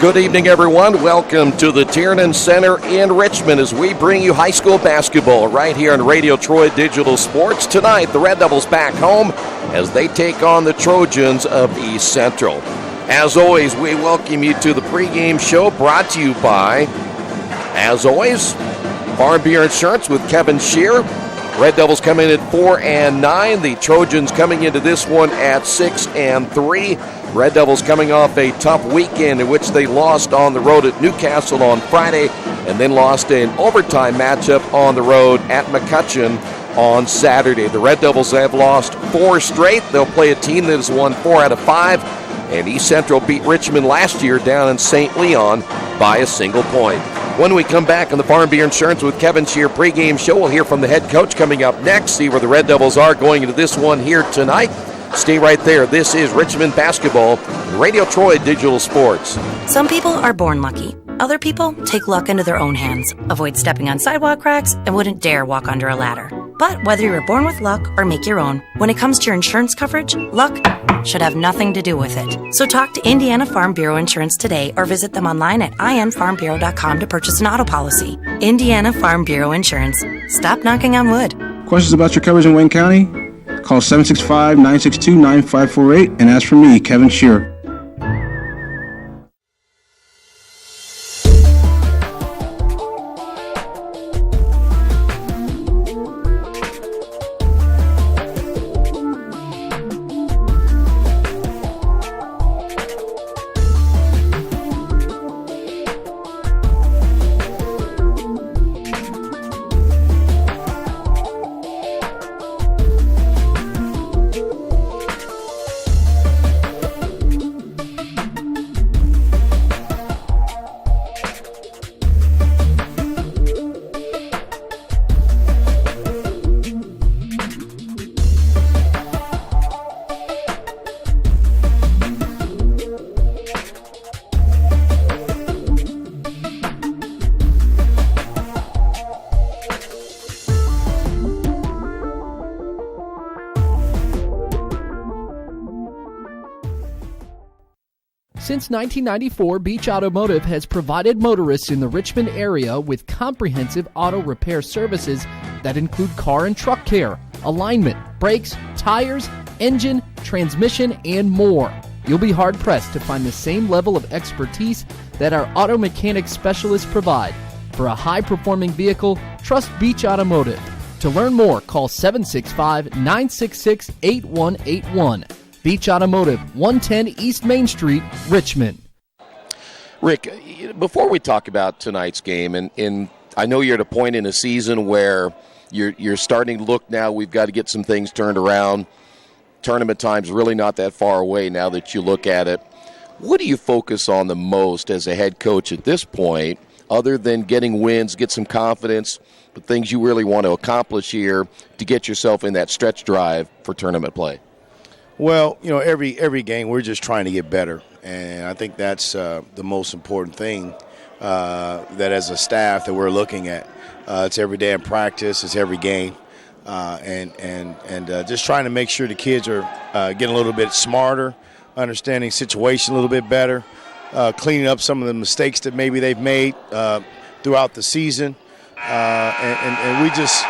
Good evening, everyone. Welcome to the Tiernan Center in Richmond as we bring you high school basketball right here on Radio Troy Digital Sports. Tonight, the Red Devils back home as they take on the Trojans of East Central. As always, we welcome you to the pregame show brought to you by, as always, Farm Bureau Insurance with Kevin Shear. Red Devils coming in at 4-9. The Trojans coming into this one at 6-3. Red Devils coming off a tough weekend in which they lost on the road at Newcastle on Friday and then lost an overtime matchup on the road at McCutcheon on Saturday. The Red Devils have lost 4 straight. They'll play a team that has won 4 out of 5. And East Central beat Richmond last year down in St. Leon by a single point. When we come back on the Farm Bureau Insurance with Kevin Shear pregame show, we'll hear from the head coach coming up next, see where the Red Devils are going into this one here tonight. Stay right there. This is Richmond Basketball, Radio Troy Digital Sports. Some people are born lucky. Other people take luck into their own hands, avoid stepping on sidewalk cracks, and wouldn't dare walk under a ladder. But whether you're born with luck or make your own, when it comes to your insurance coverage, luck should have nothing to do with it. So talk to Indiana Farm Bureau Insurance today or visit them online at infarmbureau.com to purchase an auto policy. Indiana Farm Bureau Insurance. Stop knocking on wood. Questions about your coverage in Wayne County? Call 765-962-9548 and ask for me, Kevin Shear. Since 1994, Beach Automotive has provided motorists in the Richmond area with comprehensive auto repair services that include car and truck care, alignment, brakes, tires, engine, transmission, and more. You'll be hard-pressed to find the same level of expertise that our auto mechanic specialists provide. For a high-performing vehicle, trust Beach Automotive. To learn more, call 765-966-8181. Beach Automotive, 110 East Main Street, Richmond. Rick, before we talk about tonight's game, and I know you're at a point in the season where you're starting to look now, we've got to get some things turned around. Tournament time's really not that far away now that you look at it. What do you focus on the most as a head coach at this point, other than getting wins, get some confidence, but things you really want to accomplish here to get yourself in that stretch drive for tournament play? Well, every game we're just trying to get better, and I think that's the most important thing that as a staff that we're looking at. It's every day in practice, it's every game, and just trying to make sure the kids are getting a little bit smarter, understanding situation a little bit better, cleaning up some of the mistakes that maybe they've made throughout the season, and we just,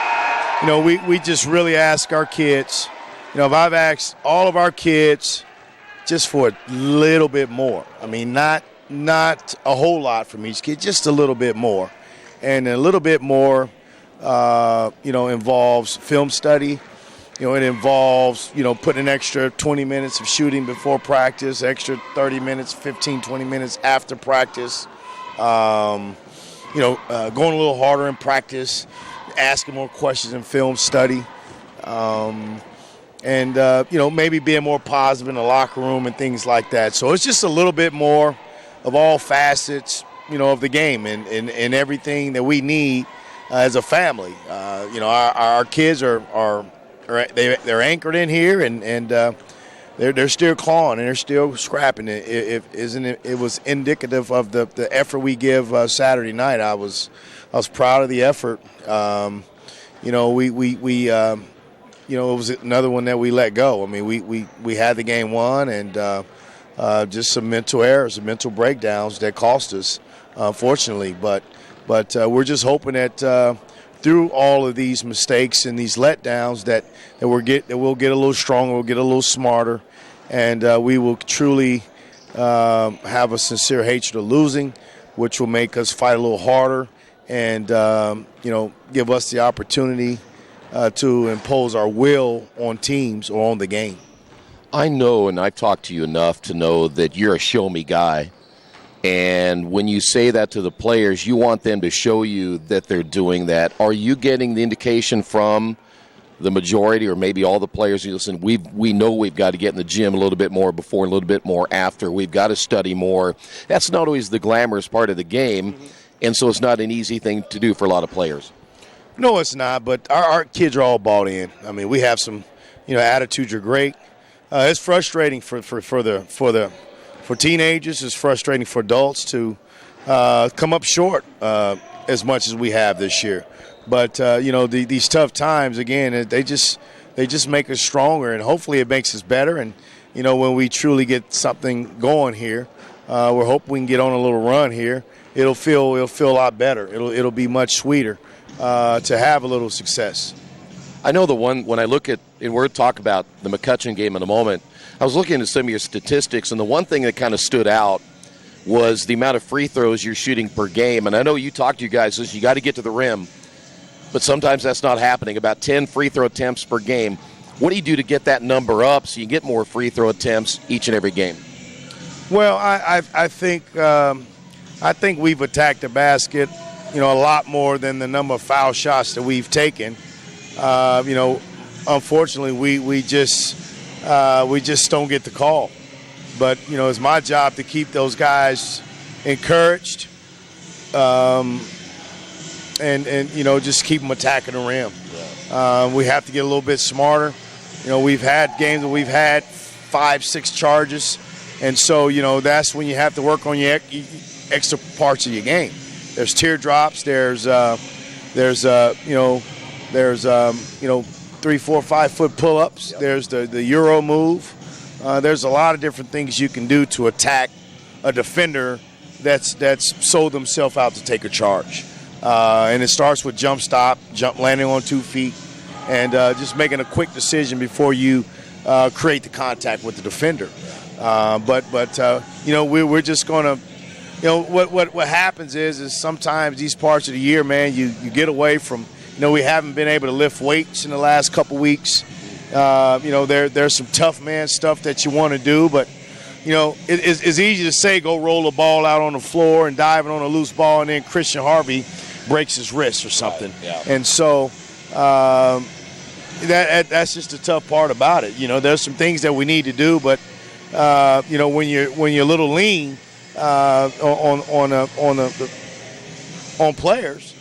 we just really ask our kids. If I've asked all of our kids just for a little bit more, I mean, not a whole lot from each kid, just a little bit more. And a little bit more, involves film study. It involves, putting an extra 20 minutes of shooting before practice, extra 30 minutes, 15, 20 minutes after practice. Going a little harder in practice, asking more questions in film study. And maybe being more positive in the locker room and things like that. So it's just a little bit more of all facets, of the game and everything that we need as a family. Our kids they're anchored in here and they're still clawing and they're still scrapping. It was indicative of the effort we give Saturday night. I was proud of the effort. It was another one that we let go. I mean, we had the game won, and just some mental errors, some mental breakdowns that cost us, unfortunately. But we're just hoping that through all of these mistakes and these letdowns that we'll get a little stronger, we'll get a little smarter, and we will truly have a sincere hatred of losing, which will make us fight a little harder and give us the opportunity to impose our will on teams or on the game. I know, and I've talked to you enough to know that you're a show-me guy. And when you say that to the players, you want them to show you that they're doing that. Are you getting the indication from the majority or maybe all the players? Listen, we know we've got to get in the gym a little bit more before, a little bit more after. We've got to study more. That's not always the glamorous part of the game, and so it's not an easy thing to do for a lot of players. No, it's not, but our kids are all bought in. I mean, we have some, attitudes are great. It's frustrating for teenagers. It's frustrating for adults to come up short as much as we have this year. But these tough times, again, they just make us stronger, and hopefully it makes us better. And when we truly get something going here, we're hoping we can get on a little run here. It'll feel a lot better. It'll be much sweeter to have a little success. I know the one, when I look at, and we'll talk about the McCutcheon game in a moment, I was looking at some of your statistics, and the one thing that kind of stood out was the amount of free throws you're shooting per game. And I know you talked to you guys, says you got to get to the rim, but sometimes that's not happening. About 10 free throw attempts per game. What do you do to get that number up so you get more free throw attempts each and every game? Well, I think we've attacked the basket, a lot more than the number of foul shots that we've taken. Unfortunately, we just don't get the call. But it's my job to keep those guys encouraged, and just keep them attacking the rim. We have to get a little bit smarter. We've had games where we've had 5-6 charges, and so that's when you have to work on your extra parts of your game. There's teardrops. There's 3, 4, 5 foot pull-ups. Yep. There's the Euro move. There's a lot of different things you can do to attack a defender that's sold themselves out to take a charge. And it starts with jump stop, landing on 2 feet, and just making a quick decision before you create the contact with the defender. We're just going to, what happens is sometimes these parts of the year, man, you get away from. We haven't been able to lift weights in the last couple weeks. There's some tough man stuff that you want to do, but it's easy to say go roll a ball out on the floor and dive on a loose ball, and then Christian Harvey breaks his wrist or something. Right, yeah. And so that's just the tough part about it. There's some things that we need to do, but when you're a little lean on players.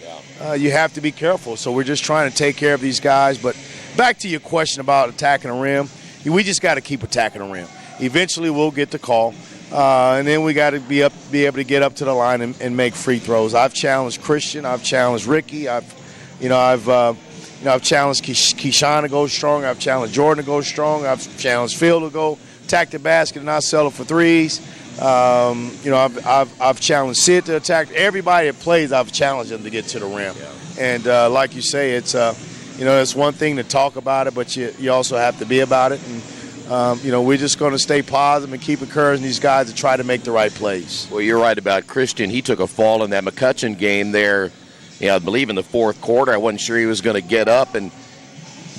You have to be careful. So we're just trying to take care of these guys. But back to your question about attacking the rim, we just got to keep attacking the rim. Eventually we'll get the call, and then we got to be able to get up to the line and make free throws. I've challenged Christian. I've challenged Ricky. I've challenged Keyshawn to go strong. I've challenged Jordan to go strong. I've challenged Phil to go attack the basket and not settle for threes. I've challenged Sid to attack. Everybody that plays, I've challenged them to get to the rim. Yeah. And like you say, it's one thing to talk about it, but you also have to be about it. And we're just going to stay positive and keep encouraging these guys to try to make the right plays. Well, you're right about Christian. He took a fall in that McCutcheon game there. I believe in the fourth quarter. I wasn't sure he was going to get up, and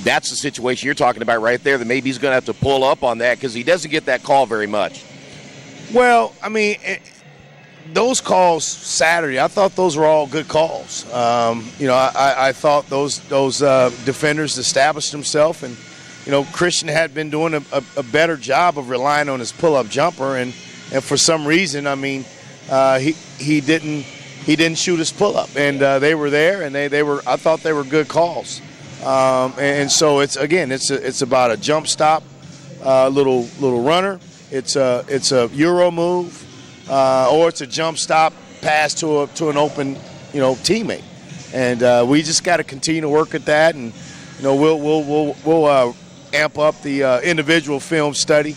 that's the situation you're talking about right there. That maybe he's going to have to pull up on that because he doesn't get that call very much. Well, I mean, those calls Saturday, I thought those were all good calls. I thought those defenders established themselves, and Christian had been doing a better job of relying on his pull-up jumper, and for some reason, I mean, he didn't shoot his pull-up, and they were there, and they were. I thought they were good calls, and so it's about a jump stop, little runner. It's a Euro move, or it's a jump stop pass to an open, teammate, and we just got to continue to work at that, and we'll amp up the individual film study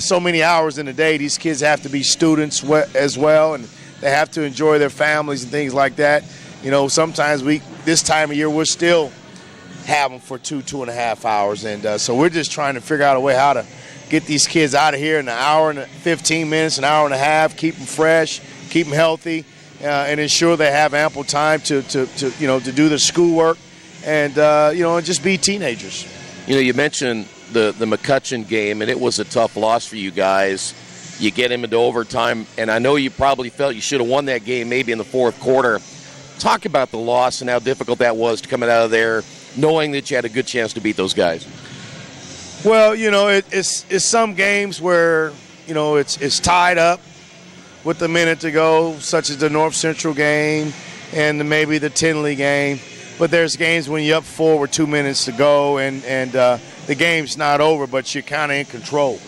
so many hours in a day. These kids have to be students as well, and they have to enjoy their families and things like that. Sometimes this time of year, we're still have them for 2.5 hours. And so we're just trying to figure out a way how to get these kids out of here in an hour and 15 minutes, an hour and a half, keep them fresh, keep them healthy, and ensure they have ample time to do their schoolwork and just be teenagers. You mentioned the McCutcheon game, and it was a tough loss for you guys. You get him into overtime, and I know you probably felt you should have won that game maybe in the fourth quarter. Talk about the loss and how difficult that was to coming out of there knowing that you had a good chance to beat those guys. Well, it's some games where, it's tied up with a minute to go, such as the North Central game and maybe the Tinley game. But there's games when you're up 4 with 2 minutes to go and the game's not over, but you're kind of in control.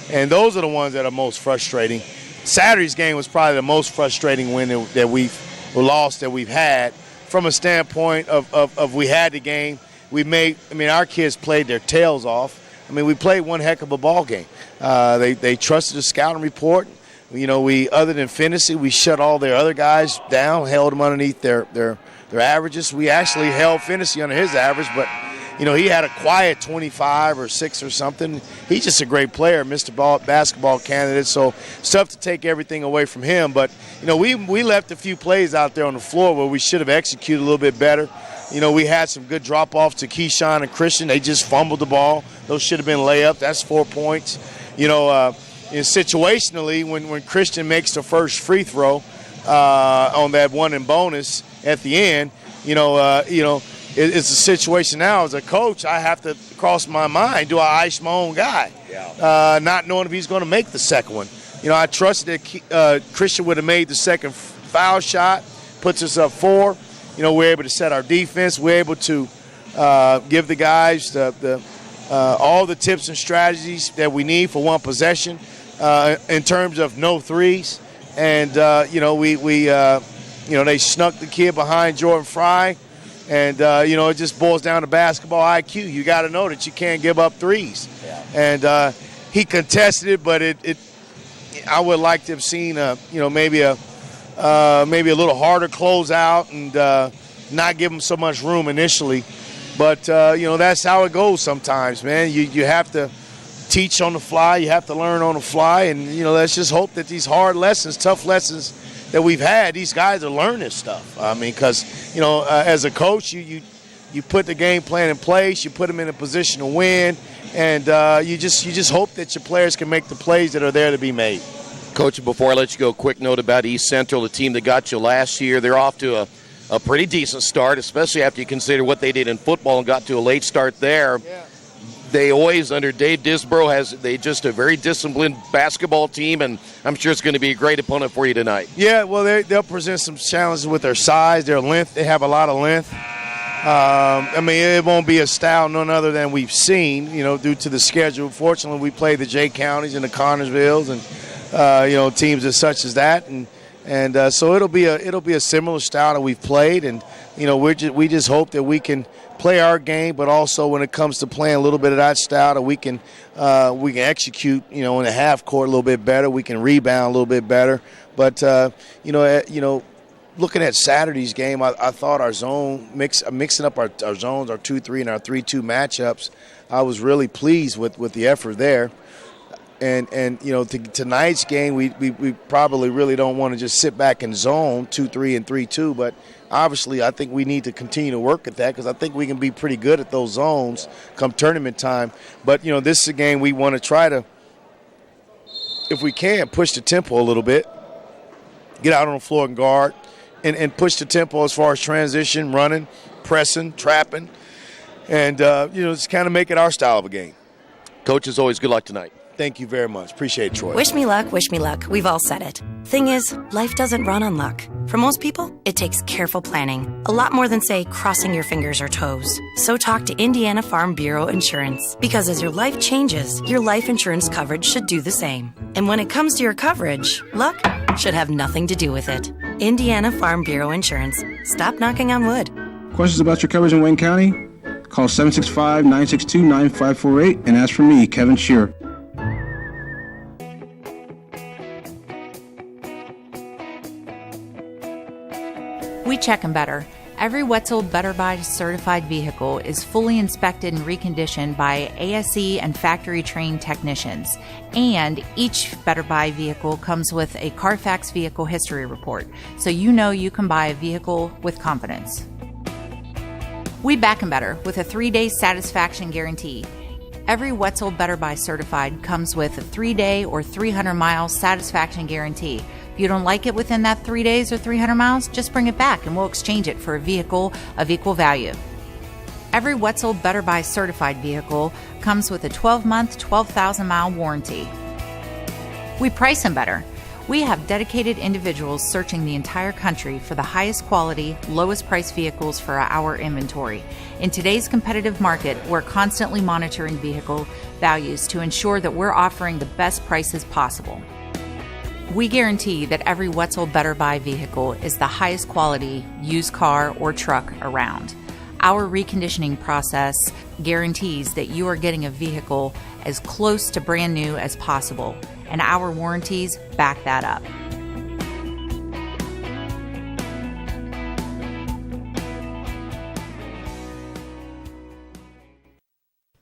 And those are the ones that are most frustrating. Saturday's game was probably the most frustrating win that we've lost that we've had. From a standpoint of we had the game, our kids played their tails off. We played one heck of a ball game. They trusted the scouting report. We other than Finney, we shut all their other guys down, held them underneath their averages. We actually held Finney under his average, but he had a quiet 25 or 6 or something. He's just a great player, Mr. Basketball candidate. So it's tough to take everything away from him. But we left a few plays out there on the floor where we should have executed a little bit better. We had some good drop-offs to Keyshawn and Christian. They just fumbled the ball. Those should have been layups. That's 4 points. Situationally, when Christian makes the first free throw on that one in bonus at the end, it's a situation now as a coach. I have to cross my mind, do I ice my own guy? Yeah. Not knowing if he's going to make the second one. I trusted that Christian would have made the second foul shot, puts us up 4. We're able to set our defense. We're able to give the guys all the tips and strategies that we need for one possession in terms of no threes. And, they snuck the kid behind Jordan Fry. And, it just boils down to basketball IQ. You got to know that you can't give up threes. Yeah. And he contested it, but I would like to have seen, maybe a little harder closeout and not give him so much room initially. But, that's how it goes sometimes, man. You have to teach on the fly. You have to learn on the fly. And, let's just hope that these hard lessons, tough lessons that we've had, these guys are learning stuff. Because, as a coach, you put the game plan in place, you put them in a position to win, and you just hope that your players can make the plays that are there to be made. Coach, before I let you go, quick note about East Central, the team that got you last year. They're off to a pretty decent start, especially after you consider what they did in football and got to a late start there. Yeah. They always, under Dave Disborough, they just a very disciplined basketball team, and I'm sure it's going to be a great opponent for you tonight. Yeah, well, they'll present some challenges with their size, their length. They have a lot of length. It won't be a style none other than we've seen, due to the schedule. Fortunately, we play the Jay Counties and the Connersvilles and, teams as such as that. And so it'll be a similar style that we've played, and we just hope that we can play our game, but also when it comes to playing a little bit of that style, that we can execute in the half court a little bit better. We can rebound a little bit better. But looking at Saturday's game, I thought our zone mixing up our zones, our 2-3 and our 3-2 matchups, I was really pleased with the effort there. And tonight's game, we probably really don't want to just sit back and zone 2-3 and 3-2, but obviously I think we need to continue to work at that because I think we can be pretty good at those zones come tournament time. But, this is a game we want to try to, if we can, push the tempo a little bit, get out on the floor and guard, and push the tempo as far as transition, running, pressing, trapping, and, just kind of make it our style of a game. Coach, as always, good luck tonight. Thank you very much. Appreciate it, Troy. Wish me luck, wish me luck. We've all said it. Thing is, life doesn't run on luck. For most people, it takes careful planning. A lot more than, say, crossing your fingers or toes. So talk to Indiana Farm Bureau Insurance. Because as your life changes, your life insurance coverage should do the same. And when it comes to your coverage, luck should have nothing to do with it. Indiana Farm Bureau Insurance. Stop knocking on wood. Questions about your coverage in Wayne County? Call 765-962-9548 and ask for me, Kevin Shearer. Checkin' Better. Every Wetzel Better Buy certified vehicle is fully inspected and reconditioned by ASE and factory-trained technicians. And each Better Buy vehicle comes with a Carfax vehicle history report, so you know you can buy a vehicle with confidence. We back 'em better with a 3-day satisfaction guarantee. Every Wetzel Better Buy certified comes with a 3-day or 300-mile satisfaction guarantee. If you don't like it within that 3 days or 300 miles, just bring it back and we'll exchange it for a vehicle of equal value. Every Wetzel Better Buy certified vehicle comes with a 12-month, 12,000-mile warranty. We price them better. We have dedicated individuals searching the entire country for the highest quality, lowest price vehicles for our inventory. In today's competitive market, we're constantly monitoring vehicle values to ensure that we're offering the best prices possible. We guarantee that every Wetzel Better Buy vehicle is the highest quality used car or truck around. Our reconditioning process guarantees that you are getting a vehicle as close to brand new as possible, and our warranties back that up.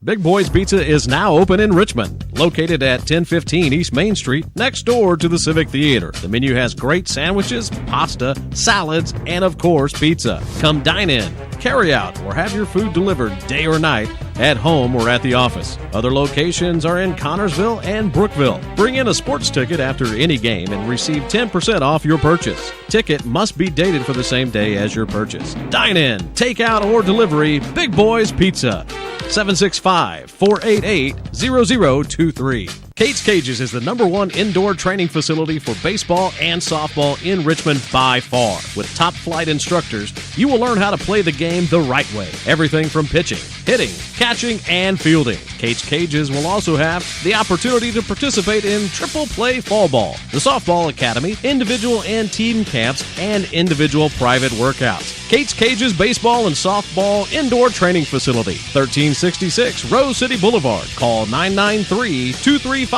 Big Boy's Pizza is now open in Richmond, located at 1015 East Main Street, next door to the Civic Theater. The menu has great sandwiches, pasta, salads, and of course, pizza. Come dine in, carry out, or have your food delivered day or night, at home or at the office. Other locations are in Connorsville and Brookville. Bring in a sports ticket after any game and receive 10% off your purchase. Ticket must be dated for the same day as your purchase. Dine in, take out, or delivery, Big Boy's Pizza. 765-488-0023. Kate's Cages is the #1 indoor training facility for baseball and softball in Richmond by far. With top flight instructors, you will learn how to play the game the right way. Everything from pitching, hitting, catching, and fielding. Kate's Cages will also have the opportunity to participate in triple play fall ball, the softball academy, individual and team camps, and individual private workouts. Kate's Cages Baseball and Softball Indoor Training Facility, 1366 Rose City Boulevard. Call 993-2353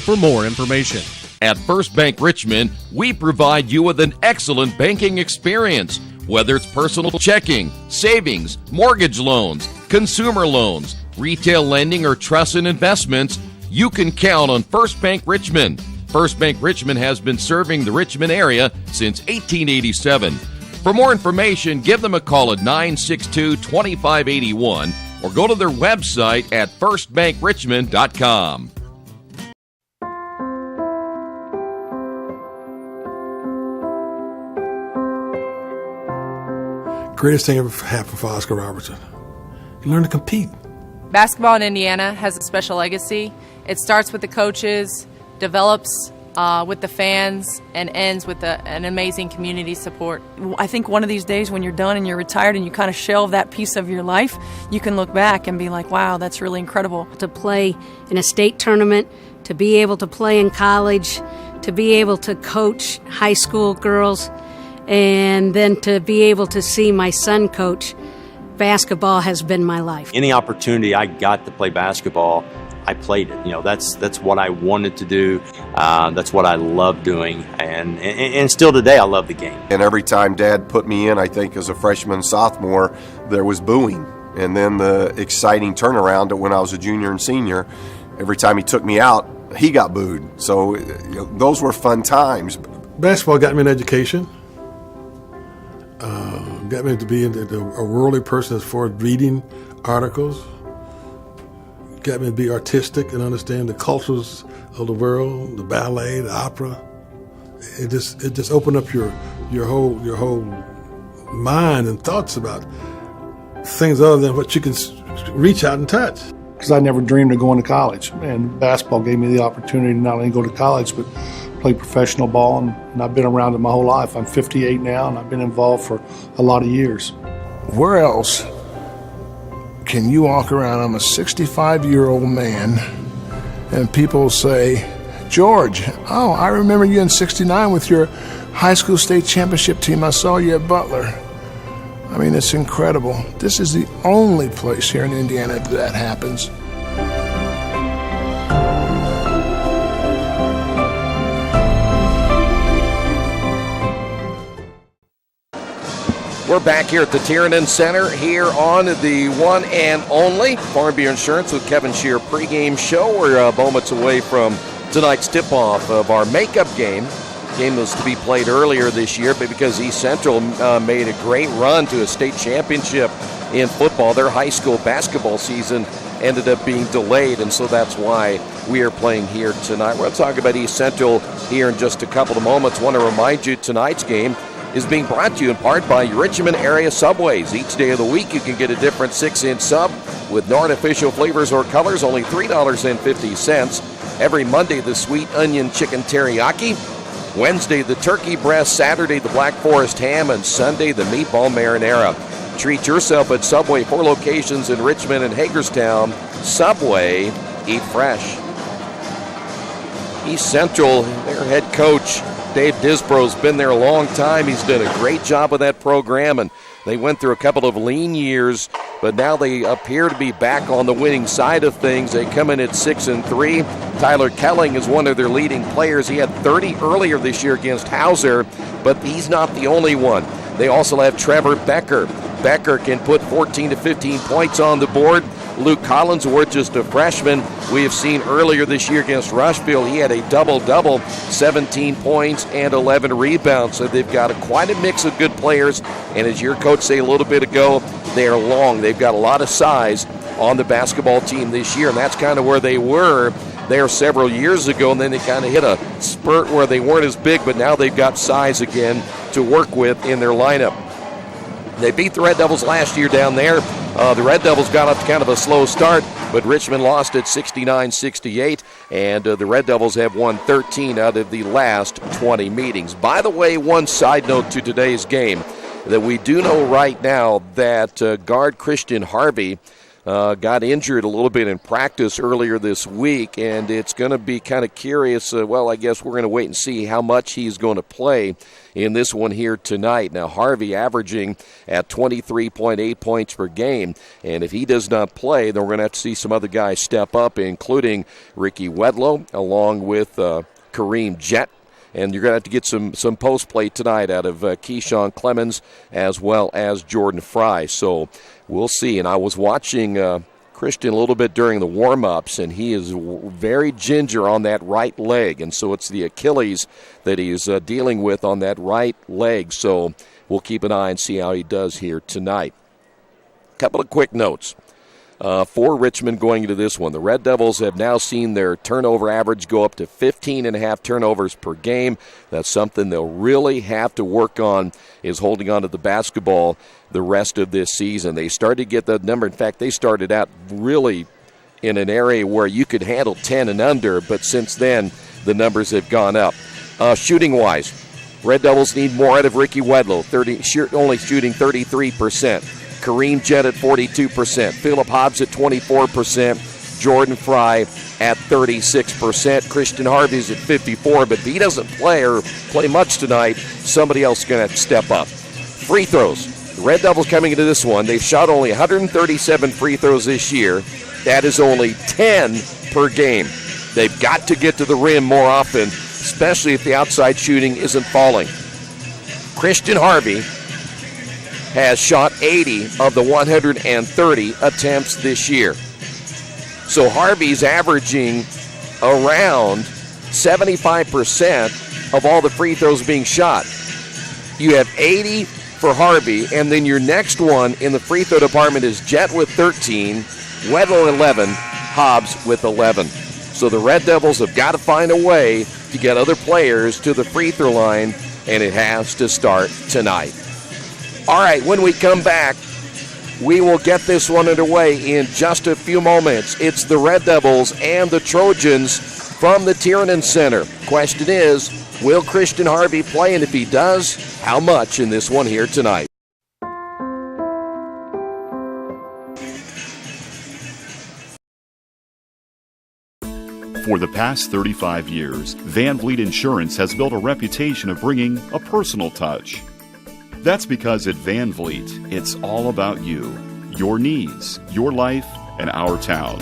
for more information. At First Bank Richmond, we provide you with an excellent banking experience. Whether it's personal checking, savings, mortgage loans, consumer loans, retail lending, or trust and investments, you can count on First Bank Richmond. First Bank Richmond has been serving the Richmond area since 1887. For more information, give them a call at 962-2581 or go to their website at firstbankrichmond.com. Greatest thing ever happened for Oscar Robertson. You learn to compete. Basketball in Indiana has a special legacy. It starts with the coaches, develops with the fans, and ends with an amazing community support. I think one of these days when you're done and you're retired and you kind of shelve that piece of your life, you can look back and be like, wow, that's really incredible. To play in a state tournament, to be able to play in college, to be able to coach high school girls, and then to be able to see my son coach, basketball has been my life. Any opportunity I got to play basketball, I played it. You know, that's what I wanted to do. That's what I love doing, and still today I love the game. And every time Dad put me in, I think as a freshman, sophomore, there was booing. And then the exciting turnaround when I was a junior and senior, every time he took me out, he got booed. So those were fun times. Basketball got me an education. Got me to be a worldly person as far as reading articles. Got me to be artistic and understand the cultures of the world, the ballet, the opera. It just opened up your whole mind and thoughts about things other than what you can reach out and touch. Because I never dreamed of going to college, and basketball gave me the opportunity to not only go to college but play professional ball, and I've been around it my whole life. I'm 58 now, and I've been involved for a lot of years. Where else can you walk around? I'm a 65-year-old man, and people say, George, oh, I remember you in '69 with your high school state championship team. I saw you at Butler. I mean, it's incredible. This is the only place here in Indiana that happens. We're back here at the Tiernan Center here on the one and only Farm Bureau Insurance with Kevin Shear pregame show. We're moments away from tonight's tip-off of our makeup game. Game was to be played earlier this year, but because East Central made a great run to a state championship in football, their high school basketball season ended up being delayed, and so that's why we are playing here tonight. We're going to talk about East Central here in just a couple of moments. I want to remind you tonight's game is being brought to you in part by Richmond area Subways. Each day of the week you can get a different 6-inch sub with no artificial flavors or colors, only $3.50. Every Monday, the sweet onion chicken teriyaki. Wednesday, the turkey breast. Saturday, the Black Forest ham. And Sunday, the meatball marinara. Treat yourself at Subway. 4 locations in Richmond and Hagerstown. Subway, eat fresh. East Central, their head coach, Dave Disbro's been there a long time. He's done a great job with that program, and they went through a couple of lean years, but now they appear to be back on the winning side of things. They come in at 6-3. Tyler Kelling is one of their leading players. He had 30 earlier this year against Hauser, but he's not the only one. They also have Trevor Becker. Becker can put 14 to 15 points on the board. Luke Collinsworth, just a freshman, we have seen earlier this year against Rushville. He had a double-double, 17 points and 11 rebounds. So they've got quite a mix of good players. And as your coach said a little bit ago, they are long. They've got a lot of size on the basketball team this year, and that's kind of where they were there several years ago, and then they kind of hit a spurt where they weren't as big, but now they've got size again to work with in their lineup. They beat the Red Devils last year down there. The Red Devils got off to kind of a slow start, but Richmond lost at 69-68, and the Red Devils have won 13 out of the last 20 meetings. By the way, one side note to today's game, that we do know right now that guard Christian Harvey got injured a little bit in practice earlier this week, and it's going to be kind of curious. I guess we're going to wait and see how much he's going to play in this one here tonight. Now, Harvey averaging at 23.8 points per game, and if he does not play, then we're going to have to see some other guys step up, including Ricky Wedlow, along with Kareem Jett. And you're going to have to get some post play tonight out of Keyshawn Clemens as well as Jordan Fry. So we'll see. And I was watching Christian a little bit during the warm-ups, and he is very ginger on that right leg. And so it's the Achilles that he's dealing with on that right leg. So we'll keep an eye and see how he does here tonight. A couple of quick notes. For Richmond going into this one, the Red Devils have now seen their turnover average go up to 15.5 turnovers per game. That's something they'll really have to work on, is holding on to the basketball the rest of this season. They started to get that number. In fact, they started out really in an area where you could handle 10 and under, but since then the numbers have gone up. Shooting-wise, Red Devils need more out of Ricky Wedlow, only shooting 33%. Kareem Jett at 42%, Philip Hobbs at 24%, Jordan Fry at 36%, Christian Harvey's at 54%, but if he doesn't play much tonight, somebody else is going to have to step up. Free throws. The Red Devils coming into this one, they've shot only 137 free throws this year. That is only 10 per game. They've got to get to the rim more often, especially if the outside shooting isn't falling. Christian Harvey has shot 80 of the 130 attempts this year. So Harvey's averaging around 75% of all the free throws being shot. You have 80 for Harvey, and then your next one in the free throw department is Jett with 13, Wedlow 11, Hobbs with 11. So the Red Devils have got to find a way to get other players to the free throw line, and it has to start tonight. All right, when we come back, we will get this one underway in just a few moments. It's the Red Devils and the Trojans from the Tiernan Center. Question is, will Christian Harvey play? And if he does, how much in this one here tonight? For the past 35 years, Van Vliet Insurance has built a reputation of bringing a personal touch. That's because at Van Vliet, it's all about you, your needs, your life, and our town.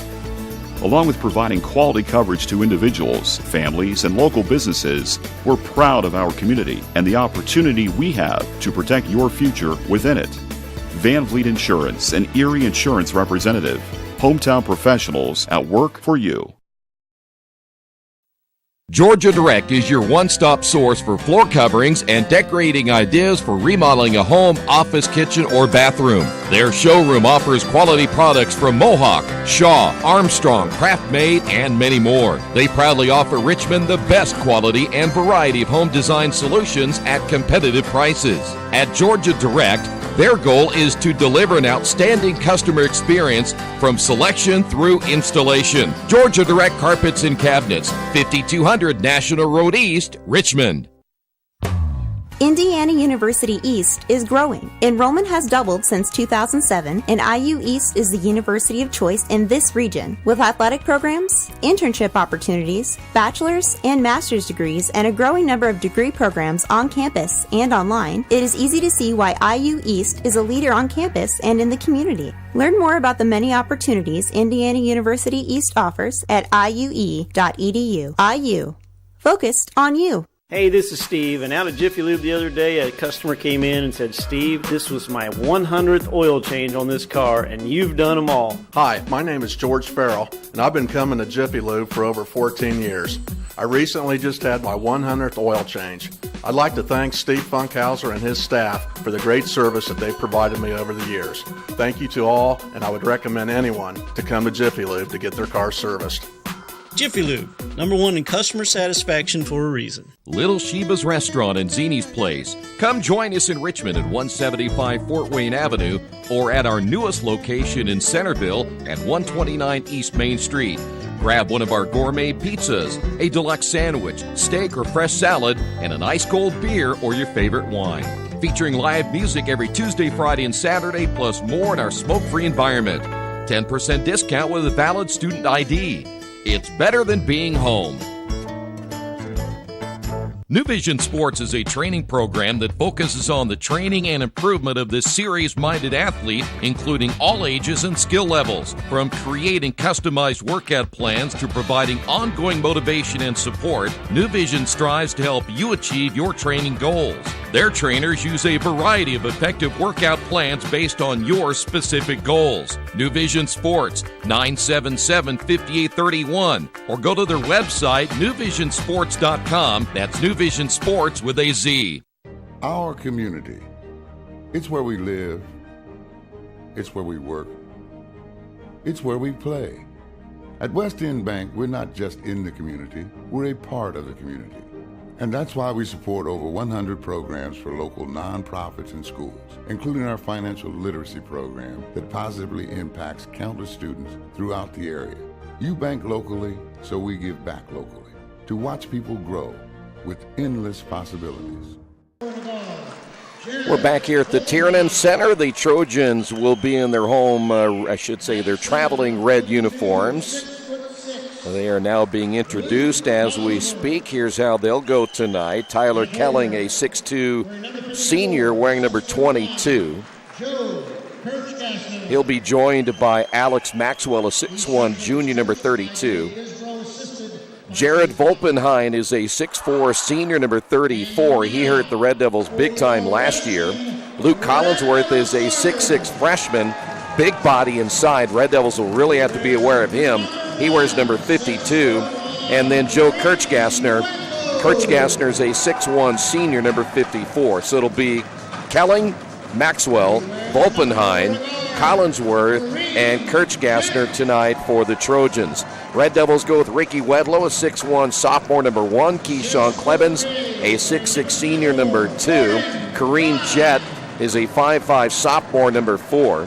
Along with providing quality coverage to individuals, families, and local businesses, we're proud of our community and the opportunity we have to protect your future within it. Van Vliet Insurance, an Erie Insurance representative. Hometown professionals at work for you. Georgia Direct is your one-stop source for floor coverings and decorating ideas for remodeling a home, office, kitchen, or bathroom. Their showroom offers quality products from Mohawk, Shaw, Armstrong, Craft Made, and many more. They proudly offer Richmond the best quality and variety of home design solutions at competitive prices. At Georgia Direct, their goal is to deliver an outstanding customer experience from selection through installation. Georgia Direct Carpets and Cabinets, 5200 National Road East, Richmond. Indiana University East is growing. Enrollment has doubled since 2007, and IU East is the university of choice in this region. With athletic programs, internship opportunities, bachelor's and master's degrees, and a growing number of degree programs on campus and online, it is easy to see why IU East is a leader on campus and in the community. Learn more about the many opportunities Indiana University East offers at iue.edu. IU. Focused on you. Hey, this is Steve, and out at Jiffy Lube the other day, a customer came in and said, Steve, this was my 100th oil change on this car, and you've done them all. Hi, my name is George Farrell, and I've been coming to Jiffy Lube for over 14 years. I recently just had my 100th oil change. I'd like to thank Steve Funkhauser and his staff for the great service that they've provided me over the years. Thank you to all, and I would recommend anyone to come to Jiffy Lube to get their car serviced. Jiffy Lube, #1 in customer satisfaction for a reason. Little Sheba's Restaurant and Zini's Place. Come join us in Richmond at 175 Fort Wayne Avenue or at our newest location in Centerville at 129 East Main Street. Grab one of our gourmet pizzas, a deluxe sandwich, steak or fresh salad, and an ice-cold beer or your favorite wine. Featuring live music every Tuesday, Friday, and Saturday, plus more in our smoke-free environment. 10% discount with a valid student ID. It's better than being home. New Vision Sports is a training program that focuses on the training and improvement of this serious-minded athlete, including all ages and skill levels. From creating customized workout plans to providing ongoing motivation and support, New Vision strives to help you achieve your training goals. Their trainers use a variety of effective workout plans based on your specific goals. New Vision Sports, 977-5831, or go to their website, newvisionsports.com. That's New Vision Sports with a Z. Our community. It's where we live. It's where we work. It's where we play. At West End Bank, we're not just in the community, we're a part of the community. And that's why we support over 100 programs for local nonprofits and schools, including our financial literacy program that positively impacts countless students throughout the area. You bank locally, so we give back locally to watch people grow with endless possibilities. We're back here at the Tiernan Center. The Trojans will be in their home, their traveling red uniforms. They are now being introduced as we speak. Here's how they'll go tonight. Tyler Kelling, a 6'2 senior wearing number 22. He'll be joined by Alex Maxwell, a 6'1 junior, number 32. Jared Volpenheim is a 6'4 senior, number 34. He hurt the Red Devils big time last year. Luke Collinsworth is a 6'6 freshman, big body inside. Red Devils will really have to be aware of him. He wears number 52. And then Joe Kirchgassner. Kirchgassner's a 6'1 senior, number 54. So it'll be Kelling, Maxwell, Volpenheim, Collinsworth, and Kirchgassner tonight for the Trojans. Red Devils go with Ricky Wedlow, a 6'1 sophomore, number 1. Keyshawn Clemens, a 6'6 senior, number 2. Kareem Jett is a 5'5 sophomore, number 4.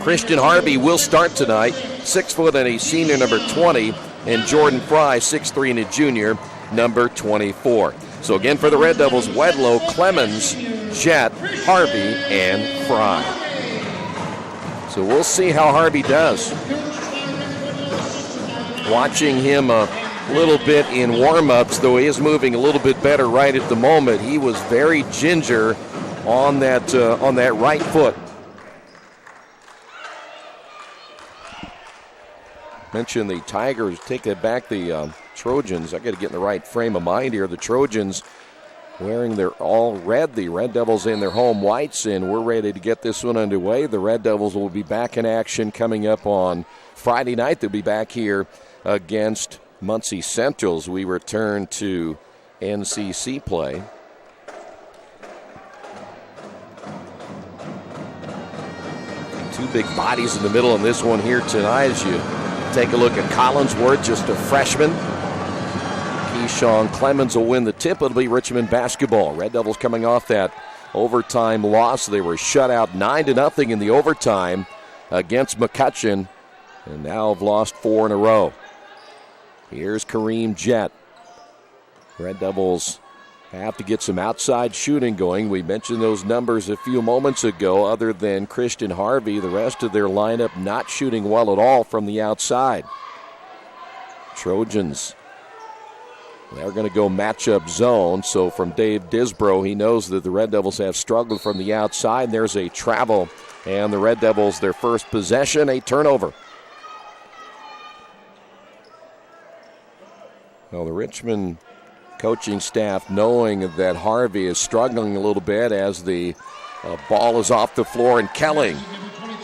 Christian Harvey will start tonight, 6 foot and a senior, number 20. And Jordan Fry, 6'3 and a junior, number 24. So again for the Red Devils, Wedlow, Clemens, Jett, Harvey, and Fry. So we'll see how Harvey does. Watching him a little bit in warm-ups, though he is moving a little bit better right at the moment. He was very ginger on that right foot. mentioned the Tigers. Take that back, the Trojans. I got to get in the right frame of mind here. The Trojans wearing their all red, the Red Devils in their home whites, and we're ready to get this one underway. The Red Devils will be back in action coming up on Friday night. They'll be back here against Muncie Central as we return to NCC play. Two big bodies in the middle in this one here tonight as you take a look at Collinsworth, just a freshman. Keyshawn Clemens will win the tip. It'll be Richmond basketball. Red Devils coming off that overtime loss. They were shut out 9-0 in the overtime against McCutcheon, and now have lost 4 in a row. Here's Kareem Jett. Red Devils have to get some outside shooting going. We mentioned those numbers a few moments ago. Other than Christian Harvey, the rest of their lineup not shooting well at all from the outside. Trojans, they're going to go matchup zone. So from Dave Disbro, he knows that the Red Devils have struggled from the outside. There's a travel, and the Red Devils, their first possession, a turnover. Well, the Richmond coaching staff, knowing that Harvey is struggling a little bit as the ball is off the floor, and Kelling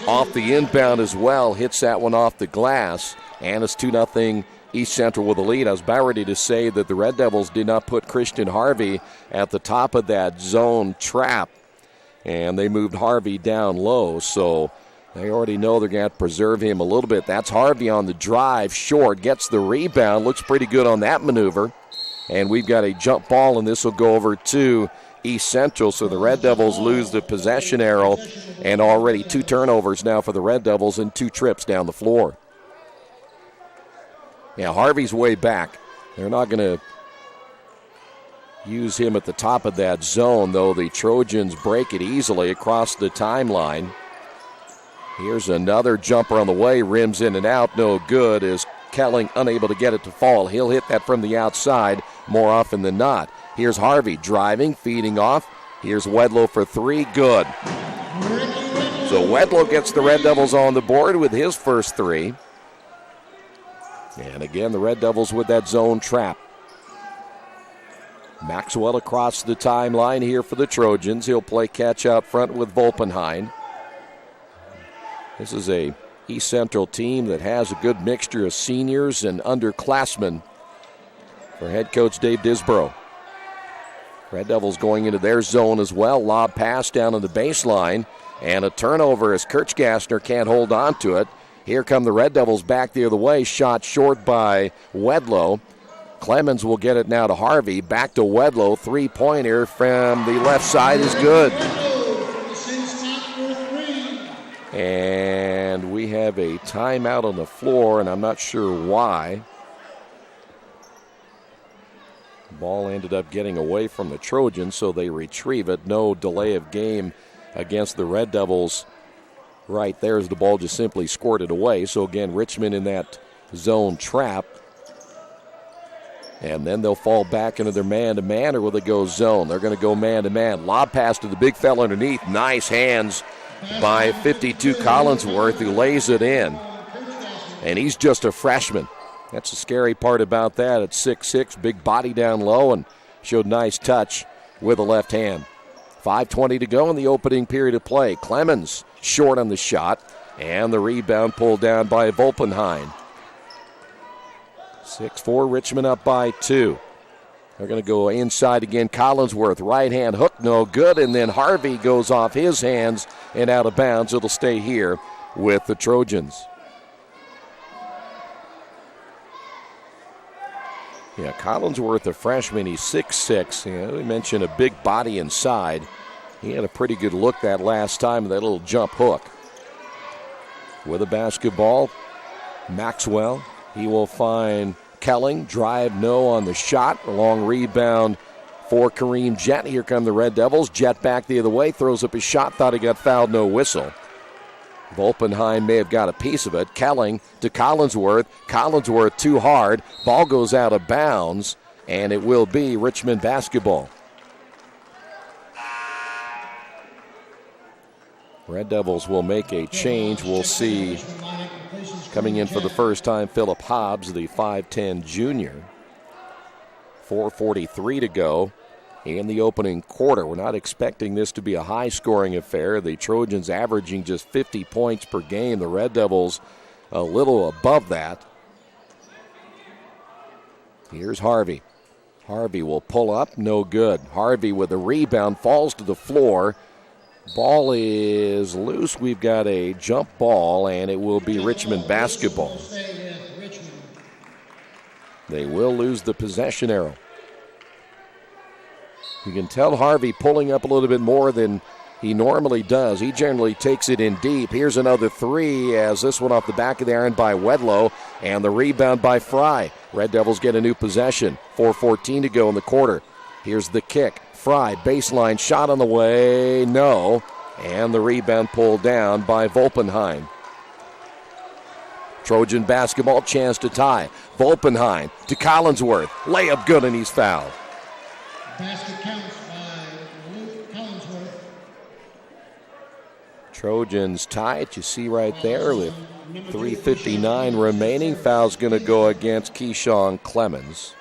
off the inbound as well, hits that one off the glass, and it's 2-0 East Central with a lead. I was about ready to say that the Red Devils did not put Christian Harvey at the top of that zone trap, and they moved Harvey down low, so they already know they're going to have to preserve him a little bit. That's Harvey on the drive, short, gets the rebound, looks pretty good on that maneuver. And we've got a jump ball, and this will go over to East Central. So the Red Devils lose the possession arrow, and already 2 turnovers now for the Red Devils and 2 trips down the floor. Yeah, Harvey's way back. They're not going to use him at the top of that zone, though the Trojans break it easily across the timeline. Here's another jumper on the way, rims in and out, no good as Kelling unable to get it to fall. He'll hit that from the outside more often than not. Here's Harvey driving, feeding off. Here's Wedlow for 3, good. So Wedlow gets the Red Devils on the board with his first 3. And again, the Red Devils with that zone trap. Maxwell across the timeline here for the Trojans. He'll play catch out front with Volpenheim. This is a East Central team that has a good mixture of seniors and underclassmen for head coach Dave Disbro. Red Devils going into their zone as well. Lob pass down on the baseline, and a turnover as Kirchgassner can't hold on to it. Here come the Red Devils back the other way. Shot short by Wedlow. Clemens will get it now to Harvey. Back to Wedlow. 3-pointer from the left side is good. And we have a timeout on the floor, and I'm not sure why. The ball ended up getting away from the Trojans, so they retrieve it. No delay of game against the Red Devils right there as the ball just simply squirted away. So again, Richmond in that zone trap. And then they'll fall back into their man-to-man, or will they go zone? They're going to go man-to-man. Lob pass to the big fella underneath. Nice hands by 52 Collinsworth, who lays it in. And he's just a freshman. That's the scary part about that. At 6'6", big body down low, and showed nice touch with the left hand. 5:20 to go in the opening period of play. Clemens short on the shot, and the rebound pulled down by Volpenheim. 6-4, Richmond up by 2. They're going to go inside again. Collinsworth, right hand hook, no good. And then Harvey goes off his hands and out of bounds. It'll stay here with the Trojans. Yeah, Collinsworth, a freshman, he's 6'6". We mentioned a big body inside. He had a pretty good look that last time with that little jump hook. With a basketball, Maxwell. He will find Kelling, drive no on the shot. A long rebound for Kareem Jett. Here come the Red Devils. Jett back the other way, throws up his shot, thought he got fouled, no whistle. Volpenheim may have got a piece of it. Kelling to Collinsworth. Collinsworth too hard. Ball goes out of bounds, and it will be Richmond basketball. Red Devils will make a change. We'll see Coming in for the first time, Philip Hobbs, the 5'10 junior. 4:43 to go in the opening quarter. We're not expecting this to be a high-scoring affair. The Trojans averaging just 50 points per game. The Red Devils a little above that. Here's Harvey. Harvey will pull up, no good. Harvey with a rebound, falls to the floor. Ball is loose. We've got a jump ball, and it will be Richmond basketball. They will lose the possession arrow. You can tell Harvey pulling up a little bit more than he normally does. He generally takes it in deep. Here's another three as this one off the back of the iron by Wedlow, and the rebound by Fry. Red Devils get a new possession. 4:14 to go in the quarter. Here's the kick. Fry, baseline shot on the way. No. And the rebound pulled down by Volpenheim. Trojan basketball, chance to tie. Volpenheim to Collinsworth. Layup good, and he's fouled. Basket counts by Luke Collinsworth. Trojans tie it, you see right there with 3:59 remaining. Foul's going to go against Keyshawn Clemens.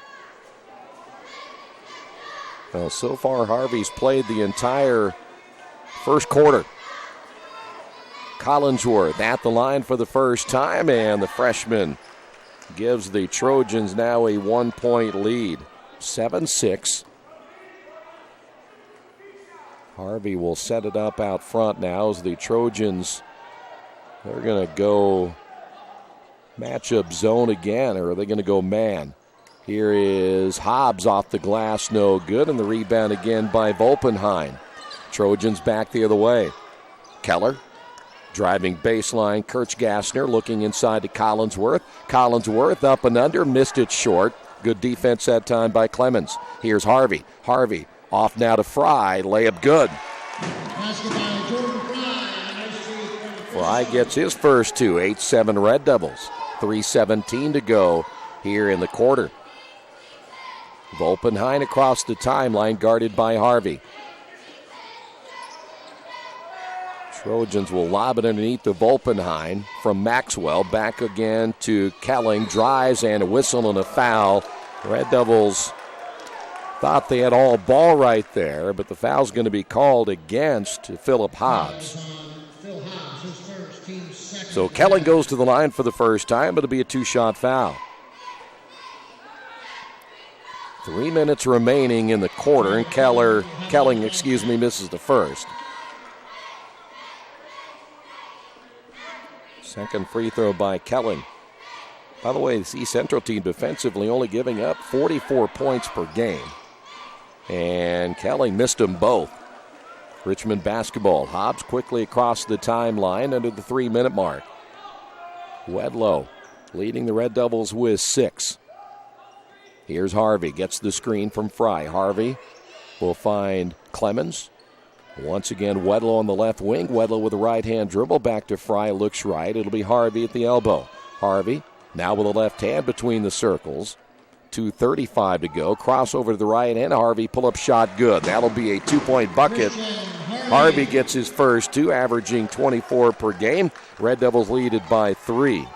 Well, so far Harvey's played the entire first quarter. Collinsworth at the line for the first time, and the freshman gives the Trojans now a 1-point lead. 7-6. Harvey will set it up out front now as the Trojans, they're going to go matchup zone again, or are they going to go man? Here is Hobbs off the glass, no good, and the rebound again by Volpenheim. Trojans back the other way. Keller driving baseline. Kirch-Gassner looking inside to Collinsworth. Collinsworth up and under, missed it short. Good defense that time by Clemens. Here's Harvey. Harvey off now to Fry. Layup good. Fry gets his first two. 8-7 Red Devils. 3:17 to go here in the quarter. Volpenheim across the timeline, guarded by Harvey. Trojans will lob it underneath the Volpenheim from Maxwell. Back again to Kelling. Drives and a whistle and a foul. Red Devils thought they had all ball right there, but the foul's going to be called against Philip Hobbs. So Kelling goes to the line for the first time, but it'll be a two-shot foul. 3 minutes remaining in the quarter, and Kelling misses the first. Second free throw by Kelling. By the way, the East Central team defensively only giving up 44 points per game. And Kelling missed them both. Richmond basketball. Hobbs quickly across the timeline under the 3-minute mark. Wedlow leading the Red Devils with 6. Here's Harvey. Gets the screen from Fry. Harvey will find Clemens. Once again, Wedlow on the left wing. Wedlow with a right-hand dribble. Back to Fry. Looks right. It'll be Harvey at the elbow. Harvey now with a left hand between the circles. 2:35 to go. Crossover to the right hand. Harvey pull-up shot good. That'll be a 2-point bucket. Harvey gets his first two, averaging 24 per game. Red Devils lead it by 3.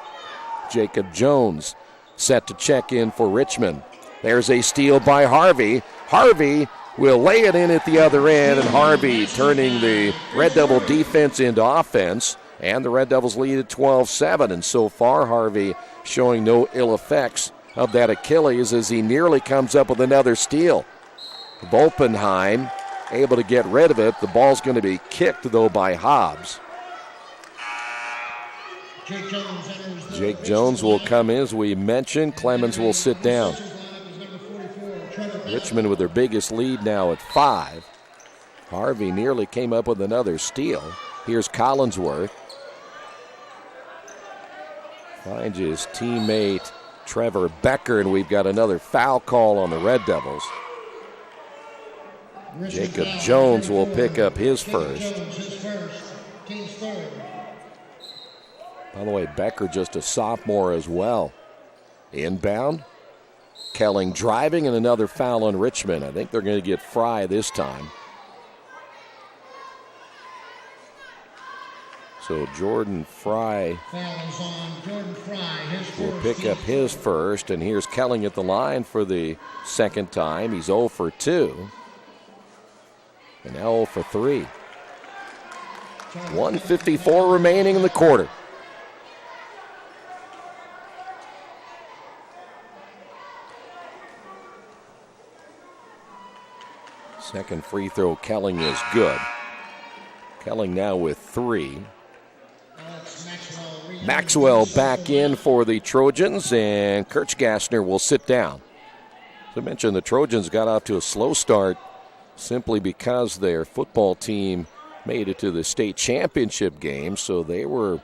Jacob Jones set to check in for Richmond. There's a steal by Harvey. Harvey will lay it in at the other end, and Harvey turning the Red Devil defense into offense. And the Red Devils lead at 12-7. And so far, Harvey showing no ill effects of that Achilles as he nearly comes up with another steal. Volpenheim able to get rid of it. The ball's going to be kicked, though, by Hobbs. Jake Jones will come in, as we mentioned. Clemens will sit down. Richmond with their biggest lead now at 5. Harvey nearly came up with another steal. Here's Collinsworth. Finds his teammate Trevor Becker, and we've got another foul call on the Red Devils. Jacob Jones will pick up his first. By the way, Becker just a sophomore as well. Inbound. Kelling driving, and another foul on Richmond. I think they're going to get Fry this time. So Jordan Fry will pick up his first, and here's Kelling at the line for the second time. He's 0 for 2, and now 0 for 3. 1:54 remaining in the quarter. Second free throw, Kelling is good. Kelling now with 3. Maxwell back in for the Trojans, and Kirchgassner will sit down. As I mentioned, the Trojans got off to a slow start simply because their football team made it to the state championship game, so they were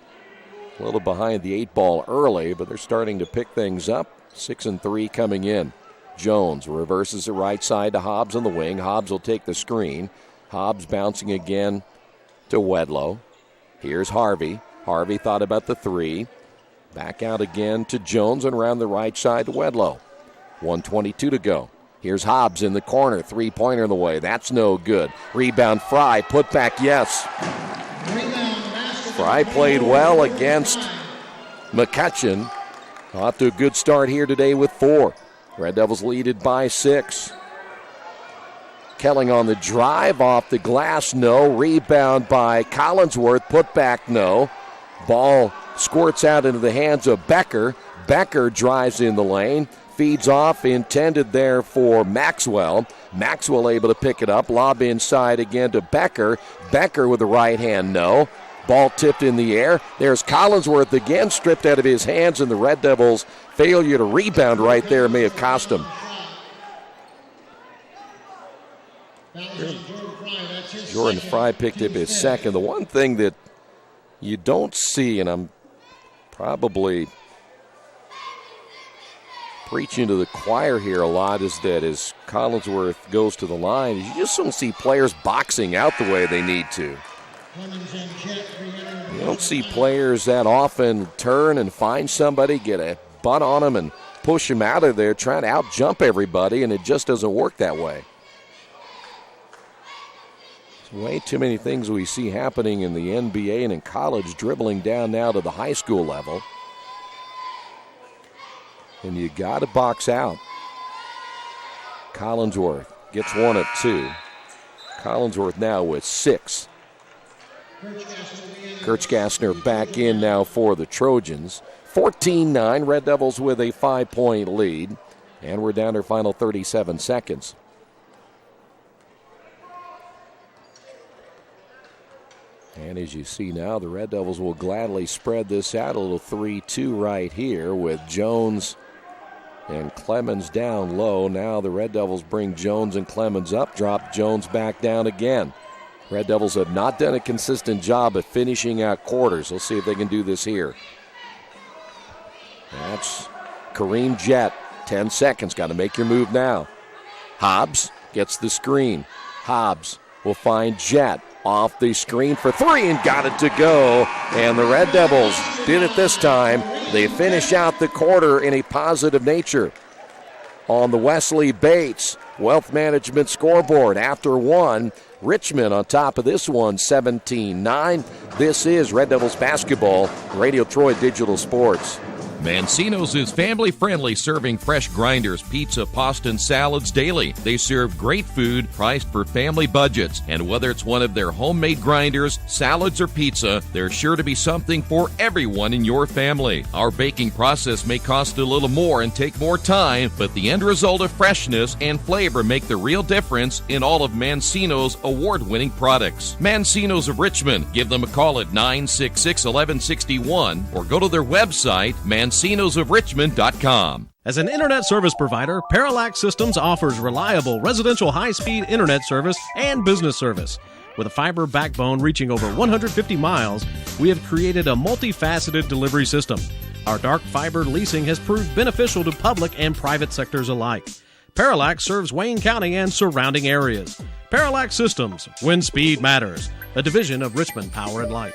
a little behind the 8 ball early, but they're starting to pick things up. 6-3 coming in. Jones reverses the right side to Hobbs on the wing. Hobbs will take the screen. Hobbs bouncing again to Wedlow. Here's Harvey. Harvey thought about the 3. Back out again to Jones and around the right side to Wedlow. 1:22 to go. Here's Hobbs in the corner. 3-pointer in the way. That's no good. Rebound Fry. Put back, yes. Fry played well against McCutcheon. Off to a good start here today with 4. Red Devils lead it by 6. Kelling on the drive, off the glass, no. Rebound by Collinsworth, put back, no. Ball squirts out into the hands of Becker. Becker drives in the lane, feeds off, intended there for Maxwell. Maxwell able to pick it up, lob inside again to Becker. Becker with the right hand, no. Ball tipped in the air. There's Collinsworth again, stripped out of his hands, and the Red Devils' failure to rebound right there may have cost him. Jordan Fry picked up his second. The one thing that you don't see, and I'm probably preaching to the choir here a lot, is that as Collinsworth goes to the line, you just don't see players boxing out the way they need to. You don't see players that often turn and find somebody, get a butt on them, and push him out of there, trying to out-jump everybody, and it just doesn't work that way. There's way too many things we see happening in the NBA and in college, dribbling down now to the high school level. And you got to box out. Collinsworth gets one at 2. Collinsworth now with 6. Kirchgassner back in now for the Trojans. 14-9, Red Devils with a 5-point lead. And we're down to our final 37 seconds. And as you see now, the Red Devils will gladly spread this out. A little 3-2 right here with Jones and Clemens down low. Now the Red Devils bring Jones and Clemens up, drop Jones back down again. Red Devils have not done a consistent job at finishing out quarters. We'll see if they can do this here. That's Kareem Jett. 10 seconds. Got to make your move now. Hobbs gets the screen. Hobbs will find Jett off the screen for 3 and got it to go. And the Red Devils did it this time. They finish out the quarter in a positive nature. On the Wesley Bates Wealth Management scoreboard after 1. Richmond on top of this one, 17-9. This is Red Devils basketball, Radio Troy Digital Sports. Mancino's is family-friendly, serving fresh grinders, pizza, pasta, and salads daily. They serve great food priced for family budgets. And whether it's one of their homemade grinders, salads, or pizza, there's sure to be something for everyone in your family. Our baking process may cost a little more and take more time, but the end result of freshness and flavor make the real difference in all of Mancino's award-winning products. Mancino's of Richmond. Give them a call at 966-1161 or go to their website, Mancino'sofRichmond.com. As an internet service provider, Parallax Systems offers reliable residential high-speed internet service and business service. With a fiber backbone reaching over 150 miles, we have created a multifaceted delivery system. Our dark fiber leasing has proved beneficial to public and private sectors alike. Parallax serves Wayne County and surrounding areas. Parallax Systems, when speed matters, a division of Richmond Power and Light.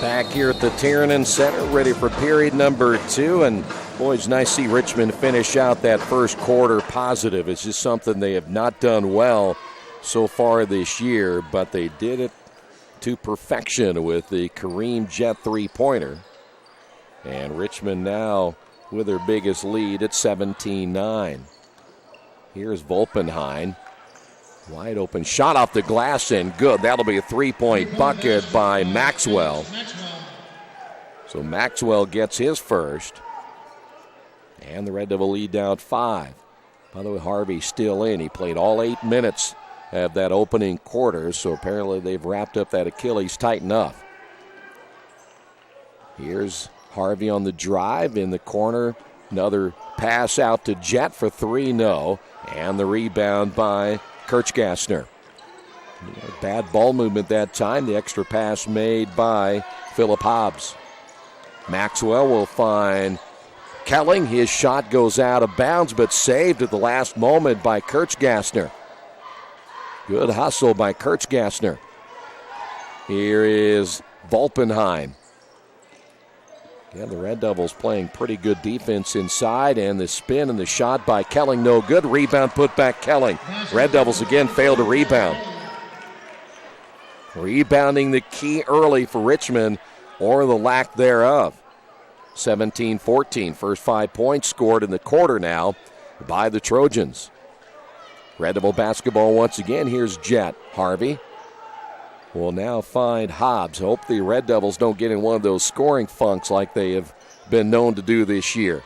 Back here at the Tiernan Center, ready for period number 2. And boy, it's nice to see Richmond finish out that first quarter positive. It's just something they have not done well so far this year, but they did it to perfection with the Kareem Jet three-pointer. And Richmond now with their biggest lead at 17-9. Here's Volpenheim. Wide open shot off the glass and good. That'll be a three-point bucket by Maxwell. So Maxwell gets his first. And the Red Devil lead down 5. By the way, Harvey's still in. He played all 8 minutes of that opening quarter, so apparently they've wrapped up that Achilles tight enough. Here's Harvey on the drive in the corner. Another pass out to Jet for 3, no. And the rebound by Kirchgassner. Bad ball movement that time. The extra pass made by Phillip Hobbs. Maxwell will find Kelling. His shot goes out of bounds, but saved at the last moment by Kirchgassner. Good hustle by Kirchgassner. Here is Volpenheim. Yeah, the Red Devils playing pretty good defense inside, and the spin and the shot by Kelling, no good. Rebound put back Kelling. Red Devils again fail to rebound. Rebounding the key early for Richmond, or the lack thereof. 17-14, first 5 points scored in the quarter now by the Trojans. Red Devil basketball once again. Here's Jet. Harvey will now find Hobbs. Hope the Red Devils don't get in one of those scoring funks like they have been known to do this year.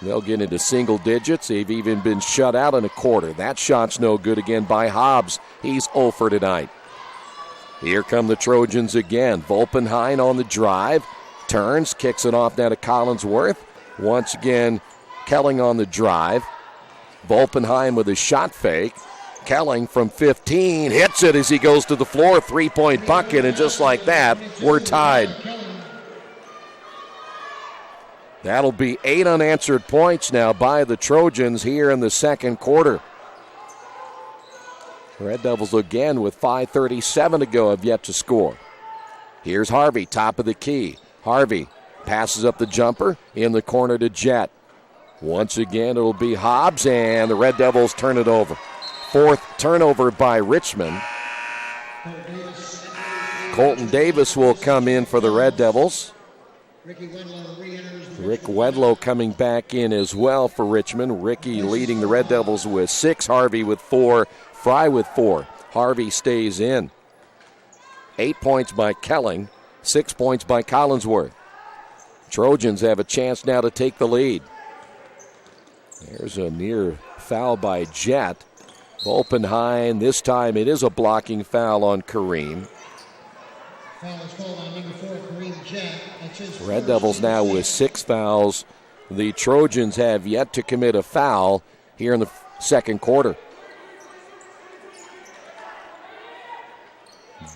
They'll get into single digits. They've even been shut out in a quarter. That shot's no good again by Hobbs. He's 0 for tonight. Here come the Trojans again. Volpenheim on the drive. Turns, kicks it off now to Collinsworth. Once again, Kelling on the drive. Volpenheim with a shot fake. Kelling from 15 hits it as he goes to the floor. 3-point bucket, and just like that, we're tied. That'll be 8 unanswered points now by the Trojans here in the second quarter. Red Devils again with 5:37 to go have yet to score. Here's Harvey, top of the key. Harvey passes up the jumper in the corner to Jet. Once again, it'll be Hobbs, and the Red Devils turn it over. 4th turnover by Richmond. Colton Davis will come in for the Red Devils. Rick Wedlow coming back in as well for Richmond. Ricky leading the Red Devils with 6, Harvey with 4, Fry with 4. Harvey stays in. 8 points by Kelling, 6 points by Collinsworth. Trojans have a chance now to take the lead. There's a near foul by Jet. Volpenheim, this time it is a blocking foul on Kareem. Foul is called on number 4, Kareem Jet. Red Devils now with 6 fouls. The Trojans have yet to commit a foul here in the second quarter.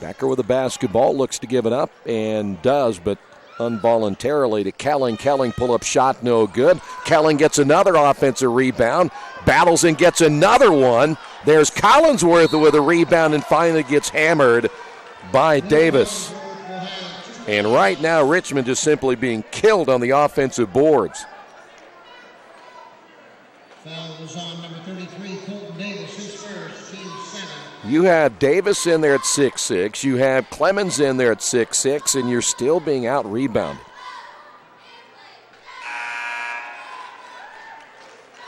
Becker with the basketball, looks to give it up, and does, but involuntarily to Kelling. Kelling pull-up shot, no good. Kelling gets another offensive rebound, battles and gets another one. There's Collinsworth with a rebound and finally gets hammered by Davis. And right now, Richmond is simply being killed on the offensive boards. Foul was on number 33, Colton Davis, his first, team 7. You have Davis in there at 6'6", you have Clemens in there at 6'6", and you're still being out-rebounded.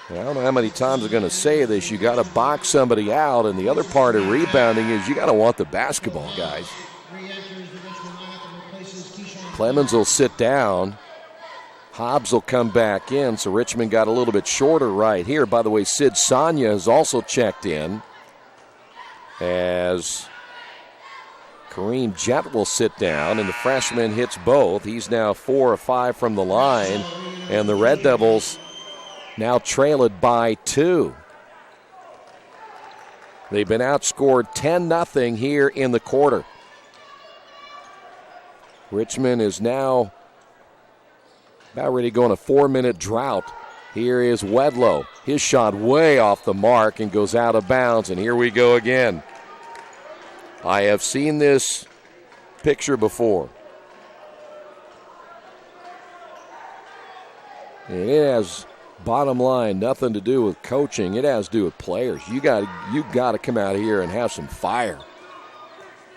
I don't know how many times I'm going to say this. You got to box somebody out, and the other part of rebounding is you got to want the basketball, guys. Clemens will sit down. Hobbs will come back in, so Richmond got a little bit shorter right here. By the way, Sid Sonia has also checked in, as Kareem Jet will sit down, and the freshman hits both. He's now 4 of 5 from the line, and the Red Devils now trail it by 2. They've been outscored 10-0 here in the quarter. Richmond is now about ready to go on a 4-minute drought. Here is Wedlow. His shot way off the mark and goes out of bounds, and here we go again. I have seen this picture before. And it has Bottom line, nothing to do with coaching. It has to do with players. You got to come out here and have some fire.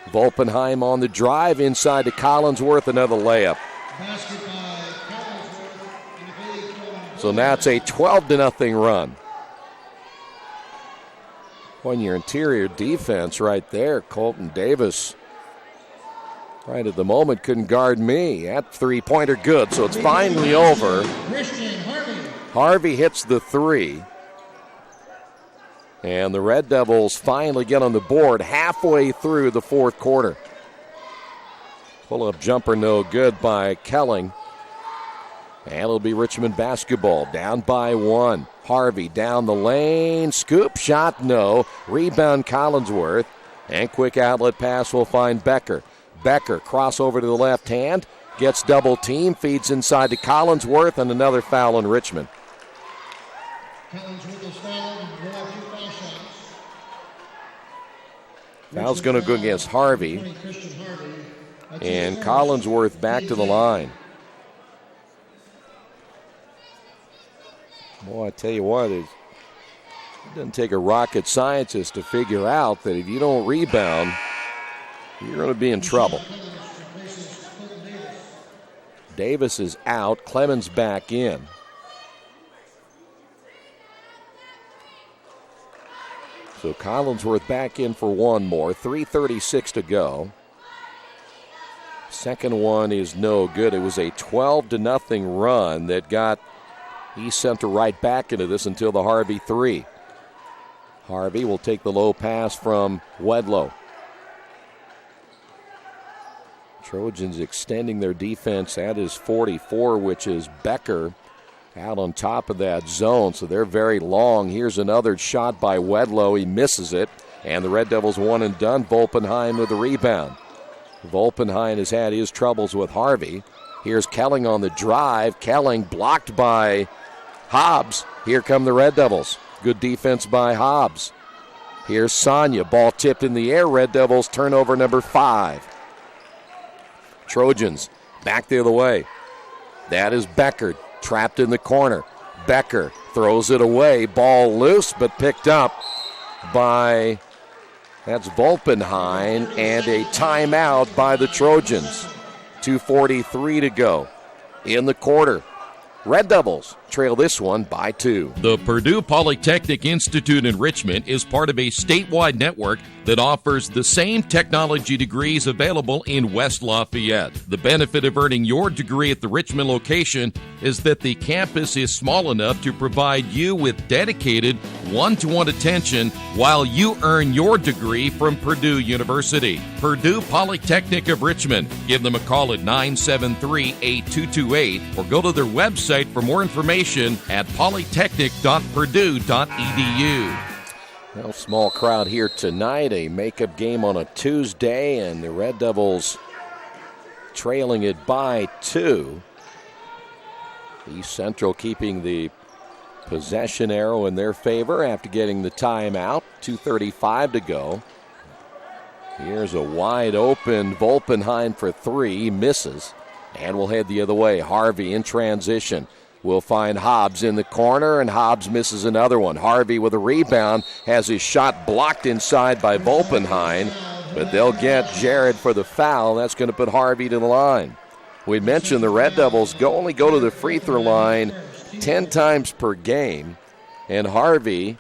Volpenheim on the drive inside to Collinsworth, another layup. So now it's a 12-0 run. On your interior defense right there, Colton Davis, right at the moment, couldn't guard me. That three-pointer good, so it's finally over. Harvey hits the three. And the Red Devils finally get on the board halfway through the fourth quarter. Pull-up jumper no good by Kelling. And it'll be Richmond basketball, down by one. Harvey down the lane, scoop shot, no. Rebound Collinsworth, and quick outlet pass will find Becker. Becker crossover to the left hand, gets double team, feeds inside to Collinsworth, and another foul in Richmond. Foul's going to go against Harvey, and Collinsworth back to the line. Boy, I tell you what, it doesn't take a rocket scientist to figure out that if you don't rebound, you're going to be in trouble. Davis is out. Clemens back in. So Collinsworth back in for one more. 3:36 to go. Second one is no good. It was a 12-0 run that got East Central right back into this until the Harvey three. Harvey will take the low pass from Wedlow. Trojans extending their defense. That is 44, which is Becker out on top of that zone. So they're very long. Here's another shot by Wedlow. He misses it. And the Red Devils one and done. Volpenheim with the rebound. Volpenheim has had his troubles with Harvey. Here's Kelling on the drive. Kelling blocked by Hobbs. Here come the Red Devils. Good defense by Hobbs. Here's Sonia. Ball tipped in the air. Red Devils turnover number 5. Trojans back the other way. That is Becker trapped in the corner. Becker throws it away. Ball loose but picked up by, that's Volpenheim, and a timeout by the Trojans. 2:43 to go in the quarter. Red Devils trail this one by 2. The Purdue Polytechnic Institute in Richmond is part of a statewide network that offers the same technology degrees available in West Lafayette. The benefit of earning your degree at the Richmond location is that the campus is small enough to provide you with dedicated one-to-one attention while you earn your degree from Purdue University. Purdue Polytechnic of Richmond. Give them a call at 973-8228 or go to their website for more information at polytechnic.purdue.edu. Well, small crowd here tonight, a makeup game on a Tuesday, and the Red Devils trailing it by 2. East Central keeping the possession arrow in their favor after getting the timeout. 2:35 to go. Here's a wide open Volpenheim for 3. He misses, and we'll head the other way. Harvey in transition. We'll find Hobbs in the corner, and Hobbs misses another one. Harvey with a rebound, has his shot blocked inside by Volpenheim, but they'll get Jared for the foul. That's going to put Harvey to the line. We mentioned the Red Devils only go to the free throw line 10 times per game, and Harvey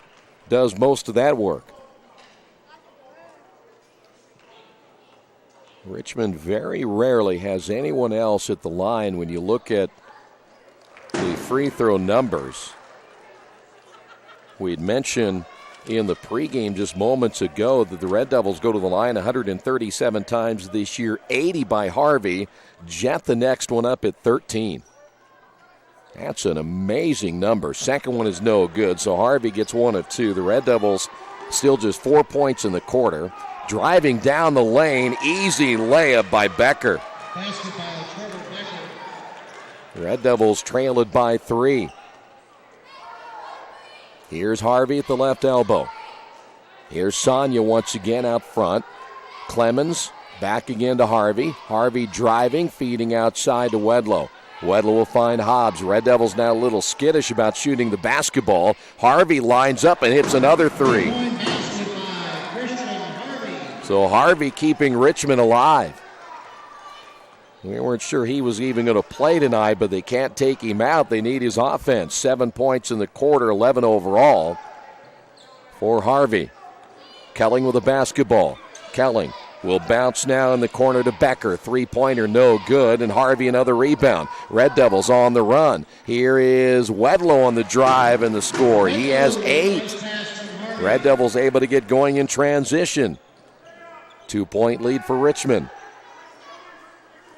does most of that work. Richmond very rarely has anyone else at the line when you look at the free throw numbers. We'd mentioned in the pregame just moments ago that the Red Devils go to the line 137 times this year, 80 by Harvey. Jet the next one up at 13. That's an amazing number. Second one is no good, so Harvey gets 1 of 2. The Red Devils still just 4 points in the quarter. Driving down the lane, easy layup by Becker. Red Devils trail it by 3. Here's Harvey at the left elbow. Here's Sonia once again out front. Clemens back again to Harvey. Harvey driving, feeding outside to Wedlow. Weddle will find Hobbs. Red Devils now a little skittish about shooting the basketball. Harvey lines up and hits another three. So Harvey keeping Richmond alive. We weren't sure he was even going to play tonight, but they can't take him out. They need his offense. 7 points in the quarter, 11 overall for Harvey. Kelling with the basketball. Kelling will bounce now in the corner to Becker. Three-pointer, no good, and Harvey another rebound. Red Devils on the run. Here is Wedlow on the drive and the score. He has 8. Red Devils able to get going in transition. 2-point lead for Richmond.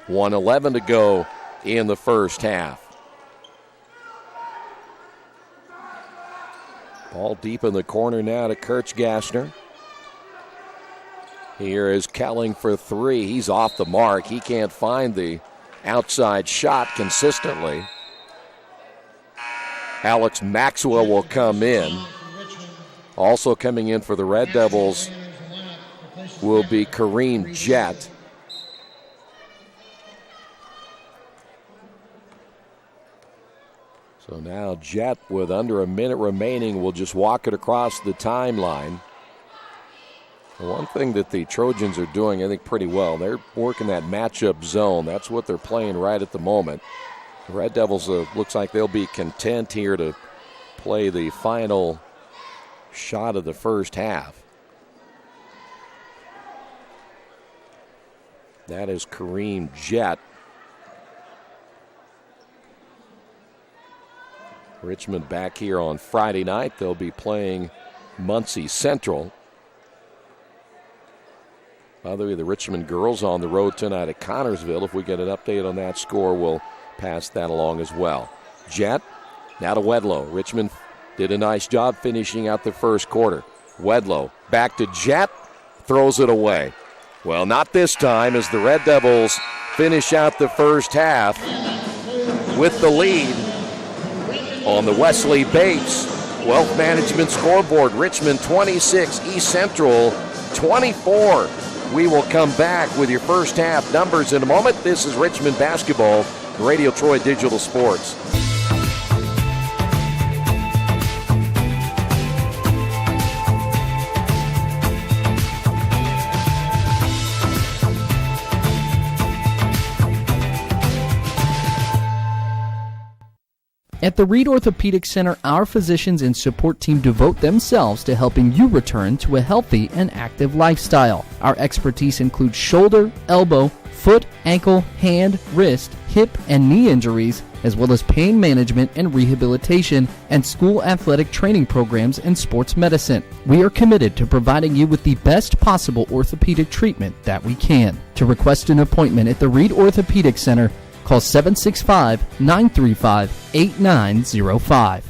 1:11 to go in the first half. Ball deep in the corner now to Kirchgassner. Here is Kelling for 3. He's off the mark. He can't find the outside shot consistently. Alex Maxwell will come in. Also coming in for the Red Devils will be Kareem Jett. So now Jett, with under a minute remaining, will just walk it across the timeline. The one thing that the Trojans are doing, I think, pretty well, they're working that matchup zone. That's what they're playing right at the moment. The Red Devils looks like they'll be content here to play the final shot of the first half. That is Kareem Jett. Richmond back here on Friday night. They'll be playing Muncie Central. By the way, the Richmond girls on the road tonight at Connorsville. If we get an update on that score, we'll pass that along as well. Jett, now to Wedlow. Richmond did a nice job finishing out the first quarter. Wedlow back to Jett, throws it away. Well, not this time, as the Red Devils finish out the first half with the lead on the Wesley Bates Wealth Management scoreboard. Richmond 26, East Central 24. We will come back with your first half numbers in a moment. This is Richmond Basketball, Radio Troy Digital Sports. At the Reed Orthopedic Center, our physicians and support team devote themselves to helping you return to a healthy and active lifestyle. Our expertise includes shoulder, elbow, foot, ankle, hand, wrist, hip, and knee injuries, as well as pain management and rehabilitation, and school athletic training programs and sports medicine. We are committed to providing you with the best possible orthopedic treatment that we can. To request an appointment at the Reed Orthopedic Center, call 765-935-8905.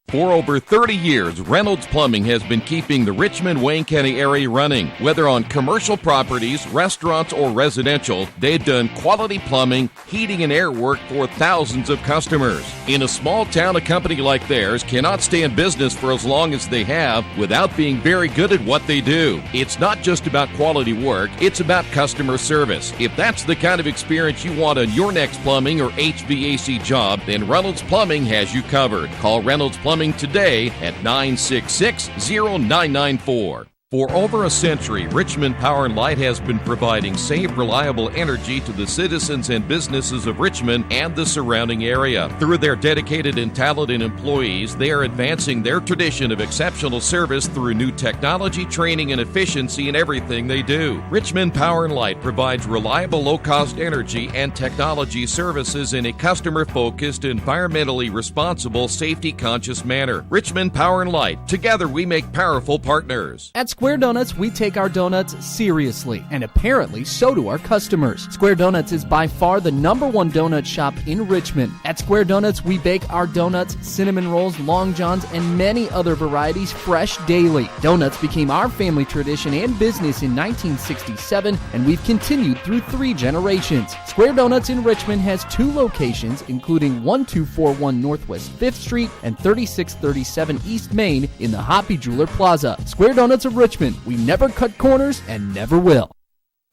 For over 30 years, Reynolds Plumbing has been keeping the Richmond-Wayne County area running. Whether on commercial properties, restaurants, or residential, they've done quality plumbing, heating, and air work for thousands of customers. In a small town, a company like theirs cannot stay in business for as long as they have without being very good at what they do. It's not just about quality work, it's about customer service. If that's the kind of experience you want on your next plumbing or HVAC job, then Reynolds Plumbing has you covered. Call Reynolds Plumbing today at 966-0994. For over a century, Richmond Power & Light has been providing safe, reliable energy to the citizens and businesses of Richmond and the surrounding area. Through their dedicated and talented employees, they are advancing their tradition of exceptional service through new technology, training, and efficiency in everything they do. Richmond Power & Light provides reliable, low-cost energy and technology services in a customer-focused, environmentally responsible, safety-conscious manner. Richmond Power & Light. Together, we make powerful partners. At Square Donuts, we take our donuts seriously, and apparently so do our customers. Square Donuts is by far the #1 donut shop in Richmond. At Square Donuts, we bake our donuts, cinnamon rolls, long johns, and many other varieties fresh daily. Donuts became our family tradition and business in 1967, and we've continued through 3 generations. Square Donuts in Richmond has 2 locations, including 1241 Northwest 5th Street and 3637 East Main in the Hoppy Jeweler Plaza. Square Donuts of Richmond. We never cut corners and never will.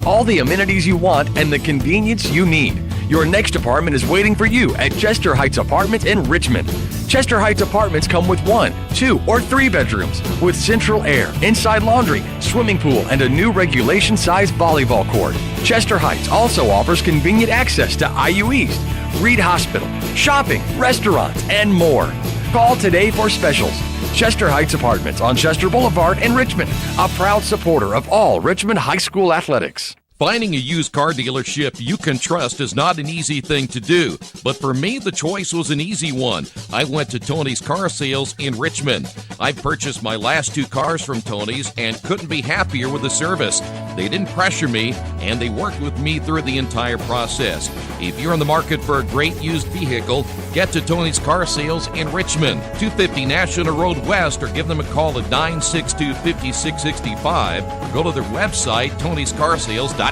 All the amenities you want and the convenience you need. Your next apartment is waiting for you at Chester Heights Apartments in Richmond. Chester Heights Apartments come with 1, 2, or 3 bedrooms with central air, inside laundry, swimming pool, and a new regulation-sized volleyball court. Chester Heights also offers convenient access to IU East, Reed Hospital, shopping, restaurants, and more. Call today for specials. Chester Heights Apartments on Chester Boulevard in Richmond, a proud supporter of all Richmond High School athletics. Finding a used car dealership you can trust is not an easy thing to do, but for me, the choice was an easy one. I went to Tony's Car Sales in Richmond. I purchased my last 2 cars from Tony's and couldn't be happier with the service. They didn't pressure me, and they worked with me through the entire process. If you're in the market for a great used vehicle, get to Tony's Car Sales in Richmond, 250 National Road West, or give them a call at 962-5665, or go to their website, tonyscarsales.com.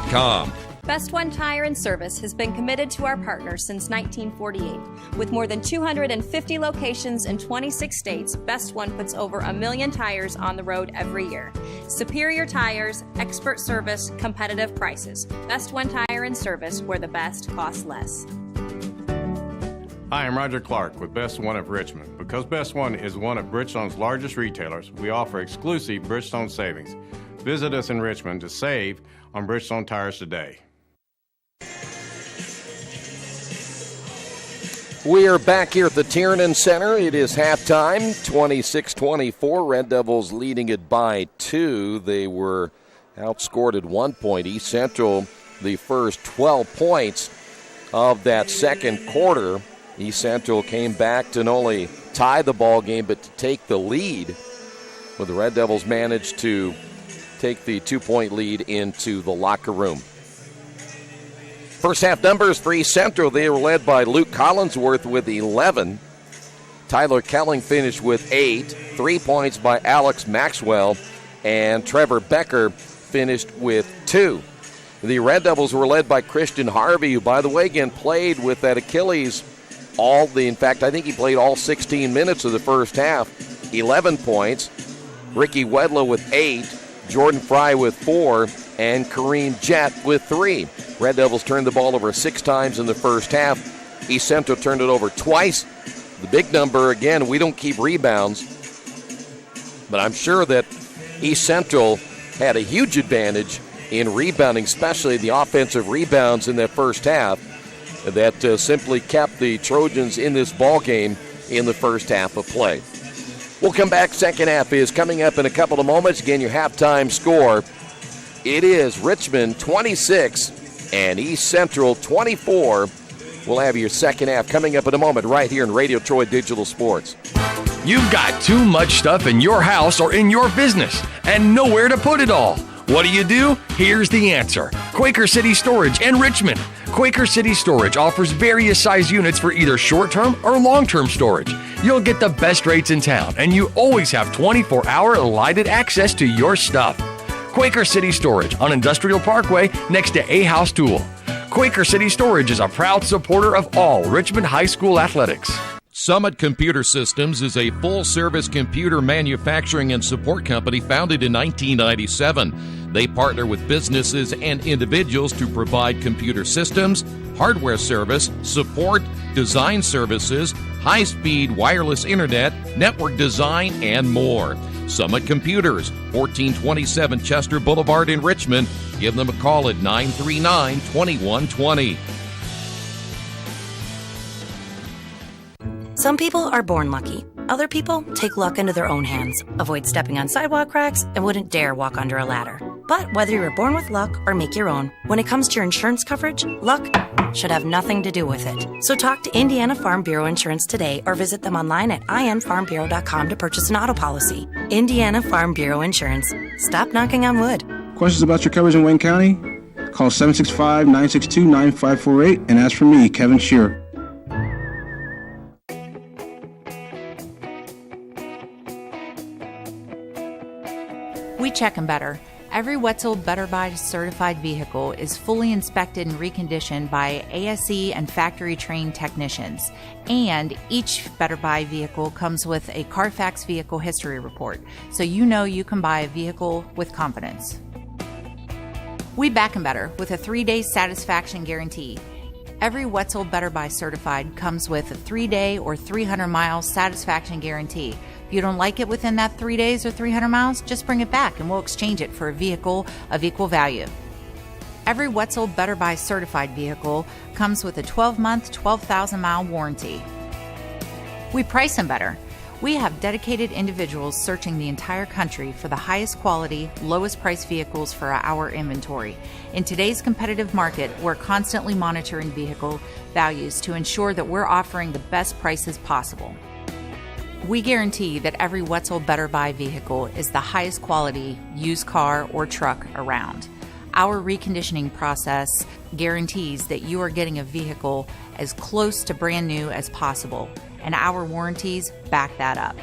Best One Tire and Service has been committed to our partners since 1948. With more than 250 locations in 26 states, Best One puts over 1 million tires on the road every year. Superior tires, expert service, competitive prices. Best One Tire and Service, where the best costs less. Hi, I'm Roger Clark with Best One of Richmond. Because Best One is one of Bridgestone's largest retailers, we offer exclusive Bridgestone savings. Visit us in Richmond to save on Bridgestone tires today. We are back here at the Tiernan Center. It is halftime, 26-24. Red Devils leading it by 2. They were outscored at 1 point. East Central, the first 12 points of that second quarter. East Central came back to not only tie the ball game, but to take the lead. But the Red Devils managed to take the 2-point lead into the locker room. First half numbers for East Central. They were led by Luke Collinsworth with 11. Tyler Kelling finished with 8. 3 points by Alex Maxwell. And Trevor Becker finished with 2. The Red Devils were led by Christian Harvey, who, by the way, again, played with that Achilles in fact, I think he played all 16 minutes of the first half. 11 points. Ricky Wedlow with 8. Jordan Fry with 4, and Kareem Jett with 3. Red Devils turned the ball over 6 times in the first half. East Central turned it over twice. The big number, again, we don't keep rebounds, but I'm sure that East Central had a huge advantage in rebounding, especially the offensive rebounds in that first half that simply kept the Trojans in this ball game in the first half of play. We'll come back. Second half is coming up in a couple of moments. Again, your halftime score. It is Richmond 26 and East Central 24. We'll have your second half coming up in a moment right here in Radio Troy Digital Sports. You've got too much stuff in your house or in your business and nowhere to put it all. What do? Here's the answer. Quaker City Storage in Richmond. Quaker City Storage offers various size units for either short-term or long-term storage. You'll get the best rates in town, and you always have 24-hour lighted access to your stuff. Quaker City Storage on Industrial Parkway next to A House Tool. Quaker City Storage is a proud supporter of all Richmond High School athletics. Summit Computer Systems is a full-service computer manufacturing and support company founded in 1997. They partner with businesses and individuals to provide computer systems, hardware service, support, design services, high-speed wireless internet, network design, and more. Summit Computers, 1427 Chester Boulevard in Richmond. Give them a call at 939-2120. Some people are born lucky. Other people take luck into their own hands, avoid stepping on sidewalk cracks, and wouldn't dare walk under a ladder. But whether you're born with luck or make your own, when it comes to your insurance coverage, luck should have nothing to do with it. So talk to Indiana Farm Bureau Insurance today or visit them online at infarmbureau.com to purchase an auto policy. Indiana Farm Bureau Insurance. Stop knocking on wood. Questions about your coverage in Wayne County? Call 765-962-9548 and ask for me, Kevin Shearer. We check 'em better. Every Wetzel Better Buy certified vehicle is fully inspected and reconditioned by ASE and factory-trained technicians. And each Better Buy vehicle comes with a Carfax vehicle history report, so you know you can buy a vehicle with confidence. We back 'em better with a 3-day satisfaction guarantee. Every Wetzel Better Buy certified comes with a 3-day or 300-mile satisfaction guarantee. If you don't like it within that 3 days or 300 miles, just bring it back and we'll exchange it for a vehicle of equal value. Every Wetzel Better Buy certified vehicle comes with a 12-month, 12,000-mile warranty. We price them better. We have dedicated individuals searching the entire country for the highest quality, lowest price vehicles for our inventory. In today's competitive market, we're constantly monitoring vehicle values to ensure that we're offering the best prices possible. We guarantee that every Wetzel Better Buy vehicle is the highest quality used car or truck around. Our reconditioning process guarantees that you are getting a vehicle as close to brand new as possible, and our warranties back that up.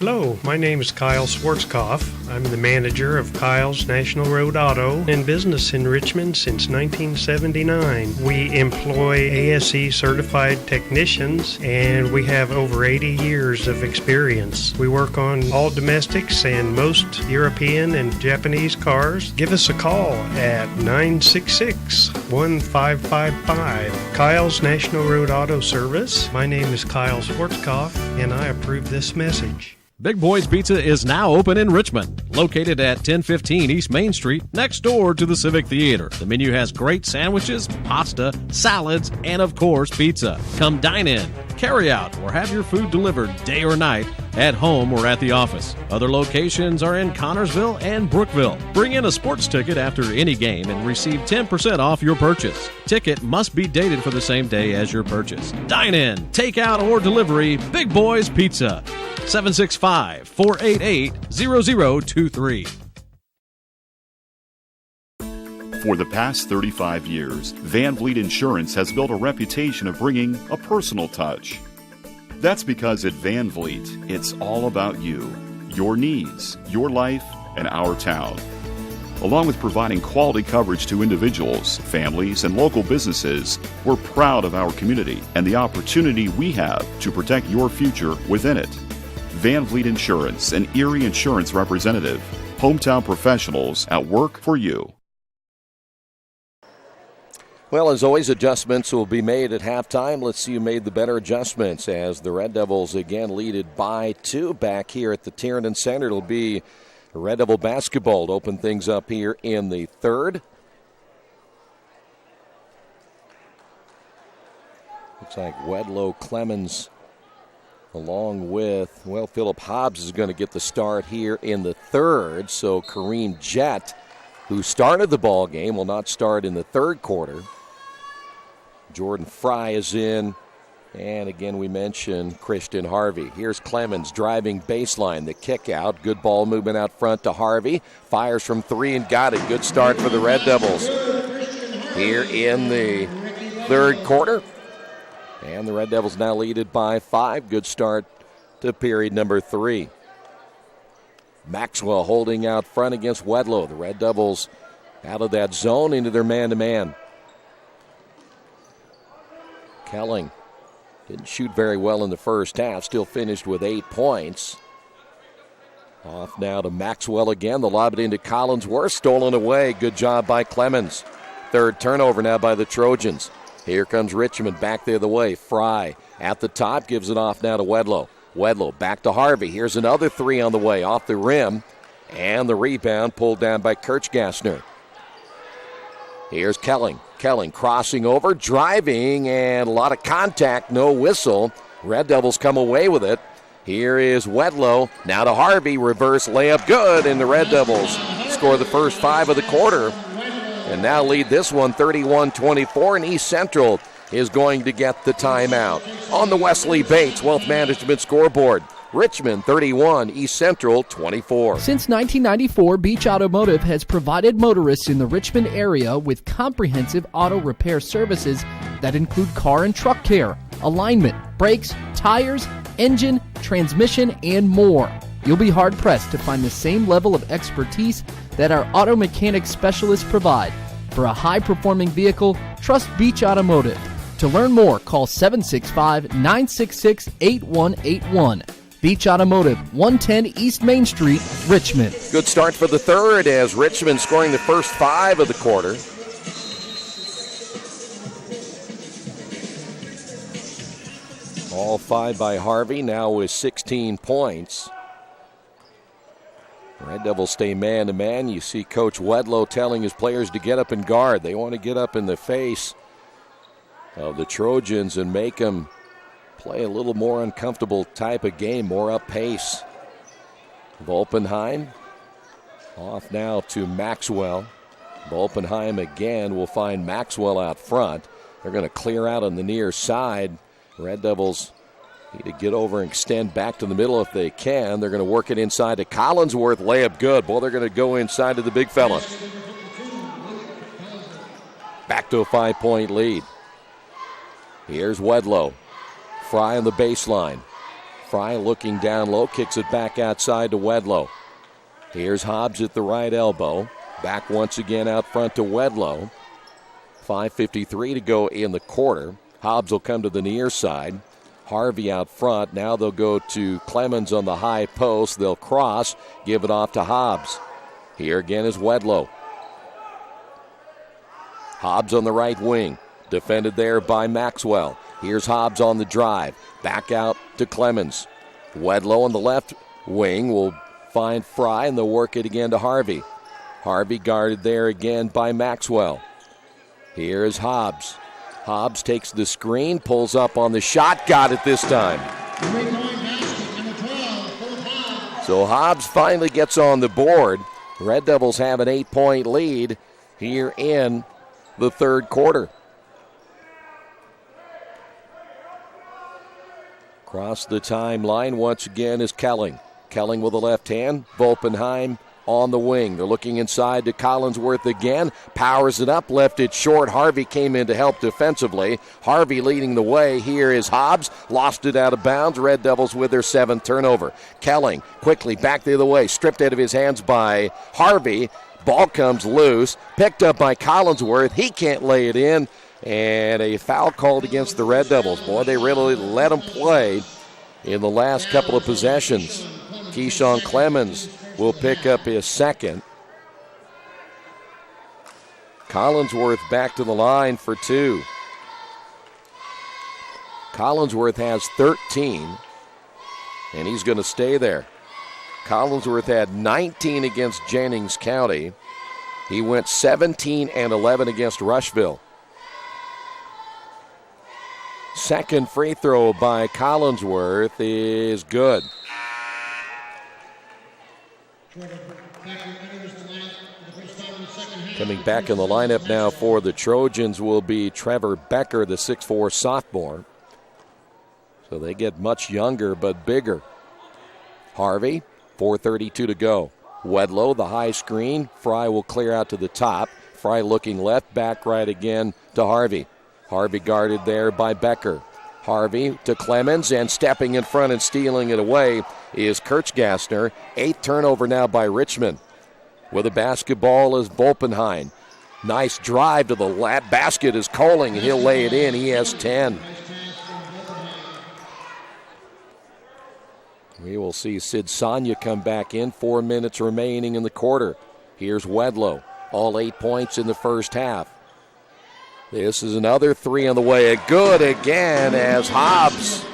Hello, my name is Kyle Schwarzkopf. I'm the manager of Kyle's National Road Auto, in business in Richmond since 1979. We employ ASE certified technicians and we have over 80 years of experience. We work on all domestics and most European and Japanese cars. Give us a call at 966-1555. Kyle's National Road Auto Service. My name is Kyle Schwarzkopf and I approve this message. Big Boys Pizza is now open in Richmond, located at 1015 East Main Street, next door to the Civic Theater. The menu has great sandwiches, pasta, salads, and of course, pizza. Come dine in, carry out, or have your food delivered day or night, at home or at the office. Other locations are in Connorsville and Brookville. Bring in a sports ticket after any game and receive 10% off your purchase. Ticket must be dated for the same day as your purchase. Dine in, take out, or delivery, Big Boys Pizza. 765-488-0023. For the past 35 years, Van Vliet Insurance has built a reputation of bringing a personal touch. That's because at Van Vliet, it's all about you, your needs, your life, and our town. Along with providing quality coverage to individuals, families, and local businesses, we're proud of our community and the opportunity we have to protect your future within it. Van Vliet Insurance, an Erie Insurance representative. Hometown professionals at work for you. Well, as always, adjustments will be made at halftime. Let's see who made the better adjustments as the Red Devils again lead it by 2 back here at the Tiernan Center. It'll be Red Devil basketball to open things up here in the third. Looks like Wedlow, Clemens, along with, Philip Hobbs is going to get the start here in the third. So Kareem Jett, who started the ball game, will not start in the third quarter. Jordan Fry is in. And again, we mentioned Christian Harvey. Here's Clemens driving baseline, the kick out. Good ball movement out front to Harvey. Fires from 3 and got it. Good start for the Red Devils here in the third quarter. And the Red Devils now lead it by 5. Good start to period number 3. Maxwell holding out front against Wedlow. The Red Devils out of that zone into their man-to-man. Kelling didn't shoot very well in the first half. Still finished with 8 points. Off now to Maxwell again. The lob it into Collinsworth. Stolen away. Good job by Clemens. Third turnover now by the Trojans. Here comes Richmond back the other way. Fry at the top, gives it off now to Wedlow. Wedlow back to Harvey. Here's another 3 on the way, off the rim. And the rebound pulled down by Kirchgassner. Here's Kelling. Kelling crossing over, driving, and a lot of contact, no whistle. Red Devils come away with it. Here is Wedlow. Now to Harvey, reverse layup, good, and the Red Devils score the first 5 of the quarter. And now lead this one 31-24, and East Central is going to get the timeout. On the Wesley Bates Wealth Management scoreboard, Richmond 31, East Central 24. Since 1994, Beach Automotive has provided motorists in the Richmond area with comprehensive auto repair services that include car and truck care, alignment, brakes, tires, engine, transmission, and more. You'll be hard-pressed to find the same level of expertise that our auto mechanic specialists provide. For a high-performing vehicle, trust Beach Automotive. To learn more, call 765-966-8181. Beach Automotive, 110 East Main Street, Richmond. Good start for the third as Richmond scoring the first 5 of the quarter. All 5 by Harvey, now with 16 points. Red Devils stay man-to-man. You see Coach Wedlow telling his players to get up and guard. They want to get up in the face of the Trojans and make them play a little more uncomfortable type of game, more up pace. Volpenheim off now to Maxwell. Volpenheim again will find Maxwell out front. They're going to clear out on the near side. Red Devils need to get over and extend back to the middle if they can. They're going to work it inside to Collinsworth. Layup good. Boy, they're going to go inside to the big fella. Back to a 5-point lead. Here's Wedlow. Fry on the baseline. Fry looking down low, kicks it back outside to Wedlow. Here's Hobbs at the right elbow. Back once again out front to Wedlow. 5:53 to go in the quarter. Hobbs will come to the near side. Harvey out front. Now they'll go to Clemens on the high post. They'll cross, give it off to Hobbs. Here again is Wedlow. Hobbs on the right wing. Defended there by Maxwell. Here's Hobbs on the drive. Back out to Clemens. Wedlow on the left wing will find Fry, and they'll work it again to Harvey. Harvey guarded there again by Maxwell. Here is Hobbs. Hobbs takes the screen, pulls up on the shot, got it this time. So Hobbs finally gets on the board. Red Devils have an 8-point lead here in the third quarter. Across the timeline once again is Kelling. Kelling with the left hand. Volpenheim on the wing. They're looking inside to Collinsworth again. Powers it up, left it short. Harvey came in to help defensively. Harvey leading the way. Here is Hobbs. Lost it out of bounds. Red Devils with their 7th turnover. Kelling quickly back the other way. Stripped out of his hands by Harvey. Ball comes loose. Picked up by Collinsworth. He can't lay it in. And a foul called against the Red Devils. Boy, they really let them play in the last couple of possessions. Keyshawn Clemens will pick up his second. Collinsworth back to the line for 2. Collinsworth has 13, and he's going to stay there. Collinsworth had 19 against Jennings County. He went 17 and 11 against Rushville. Second free throw by Collinsworth is good. Coming back in the lineup now for the Trojans will be Trevor Becker, the 6'4 sophomore. So they get much younger but bigger. Harvey, 4:32 to go. Wedlow, the high screen. Fry will clear out to the top. Fry looking left, back right again to Harvey. Harvey guarded there by Becker. Harvey to Clemens, and stepping in front and stealing it away is Kirchgassner. 8th turnover now by Richmond. With the basketball is Volpenheim. Nice drive to the basket is Colling, and he'll lay it in. He has 10. We will see Sid Sonia come back in. 4 minutes remaining in the quarter. Here's Wedlow. All 8 points in the first half. This is another 3 on the way. Good again as Hobbs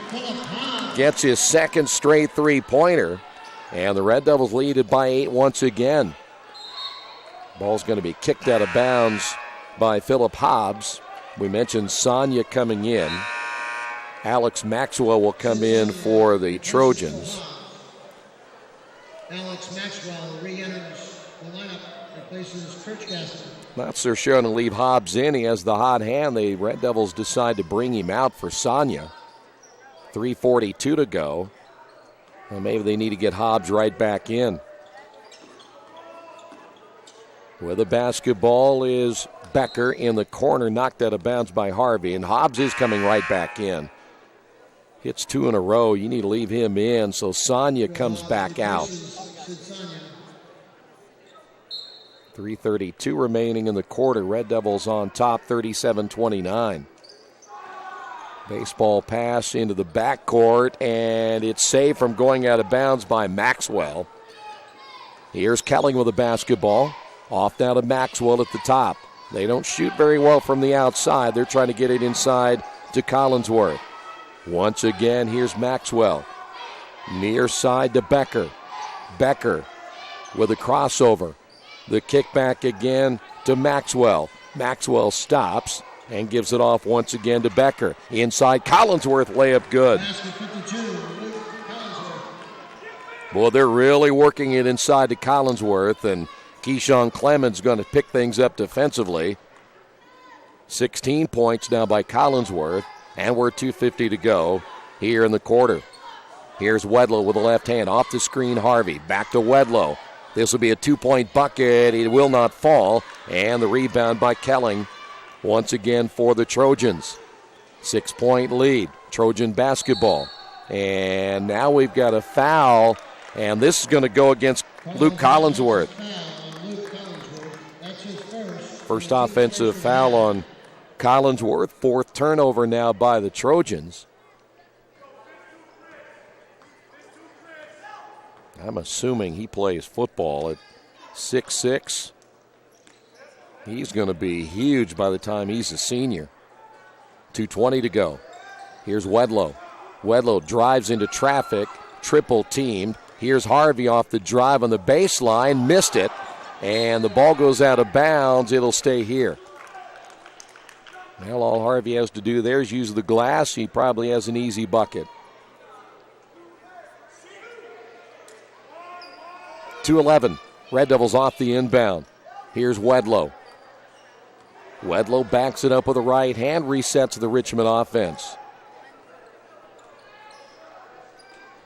gets his second straight three-pointer. And the Red Devils lead it by 8 once again. Ball's going to be kicked out of bounds by Philip Hobbs. We mentioned Sonia coming in. Alex Maxwell will come in for the Trojans. Alex Maxwell re-enters the lineup, replaces Kirchgassner. Not so sure to leave Hobbs in. He has the hot hand. The Red Devils decide to bring him out for Sonia. 3:42 to go. And maybe they need to get Hobbs right back in. With the basketball is Becker in the corner, knocked out of bounds by Harvey. And Hobbs is coming right back in. Hits 2 in a row. You need to leave him in. So Sonia comes back out. 3:32 remaining in the quarter. Red Devils on top, 37-29. Baseball pass into the backcourt, and it's saved from going out of bounds by Maxwell. Here's Kelling with the basketball. Off now to Maxwell at the top. They don't shoot very well from the outside. They're trying to get it inside to Collinsworth. Once again, here's Maxwell. Near side to Becker. Becker with a crossover. The kickback again to Maxwell. Maxwell stops and gives it off once again to Becker. Inside, Collinsworth, layup good. Boy, they're really working it inside to Collinsworth, and Keyshawn Clemens going to pick things up defensively. 16 points now by Collinsworth, and we're 2:50 to go here in the quarter. Here's Wedlow with the left hand. Off the screen, Harvey. Back to Wedlow. This will be a 2-point bucket. It will not fall, and the rebound by Kelling once again for the Trojans. 6-point lead. Trojan basketball. And now we've got a foul, and this is going to go against Luke Collinsworth. First offensive foul on Collinsworth. Fourth turnover now by the Trojans. I'm assuming he plays football at 6'6". He's going to be huge by the time he's a senior. 2:20 to go. Here's Wedlow. Wedlow drives into traffic, triple teamed. Here's Harvey off the drive on the baseline, missed it, and the ball goes out of bounds. It'll stay here. Well, all Harvey has to do there is use the glass. He probably has an easy bucket. 2:11. Red Devils off the inbound. Here's Wedlow. Wedlow backs it up with a right hand, resets the Richmond offense.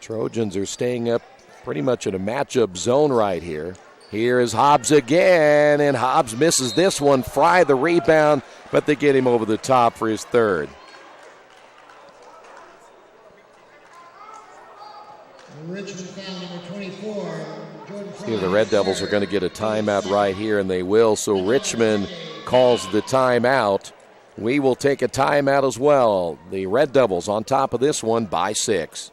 Trojans are staying up pretty much in a matchup zone right here. Here is Hobbs again, and Hobbs misses this one. Fry the rebound, but they get him over the top for his third. Richmond foul number 24. Here the Red Devils are going to get a timeout right here, and they will. So Richmond calls the timeout. We will take a timeout as well. The Red Devils on top of this one by 6.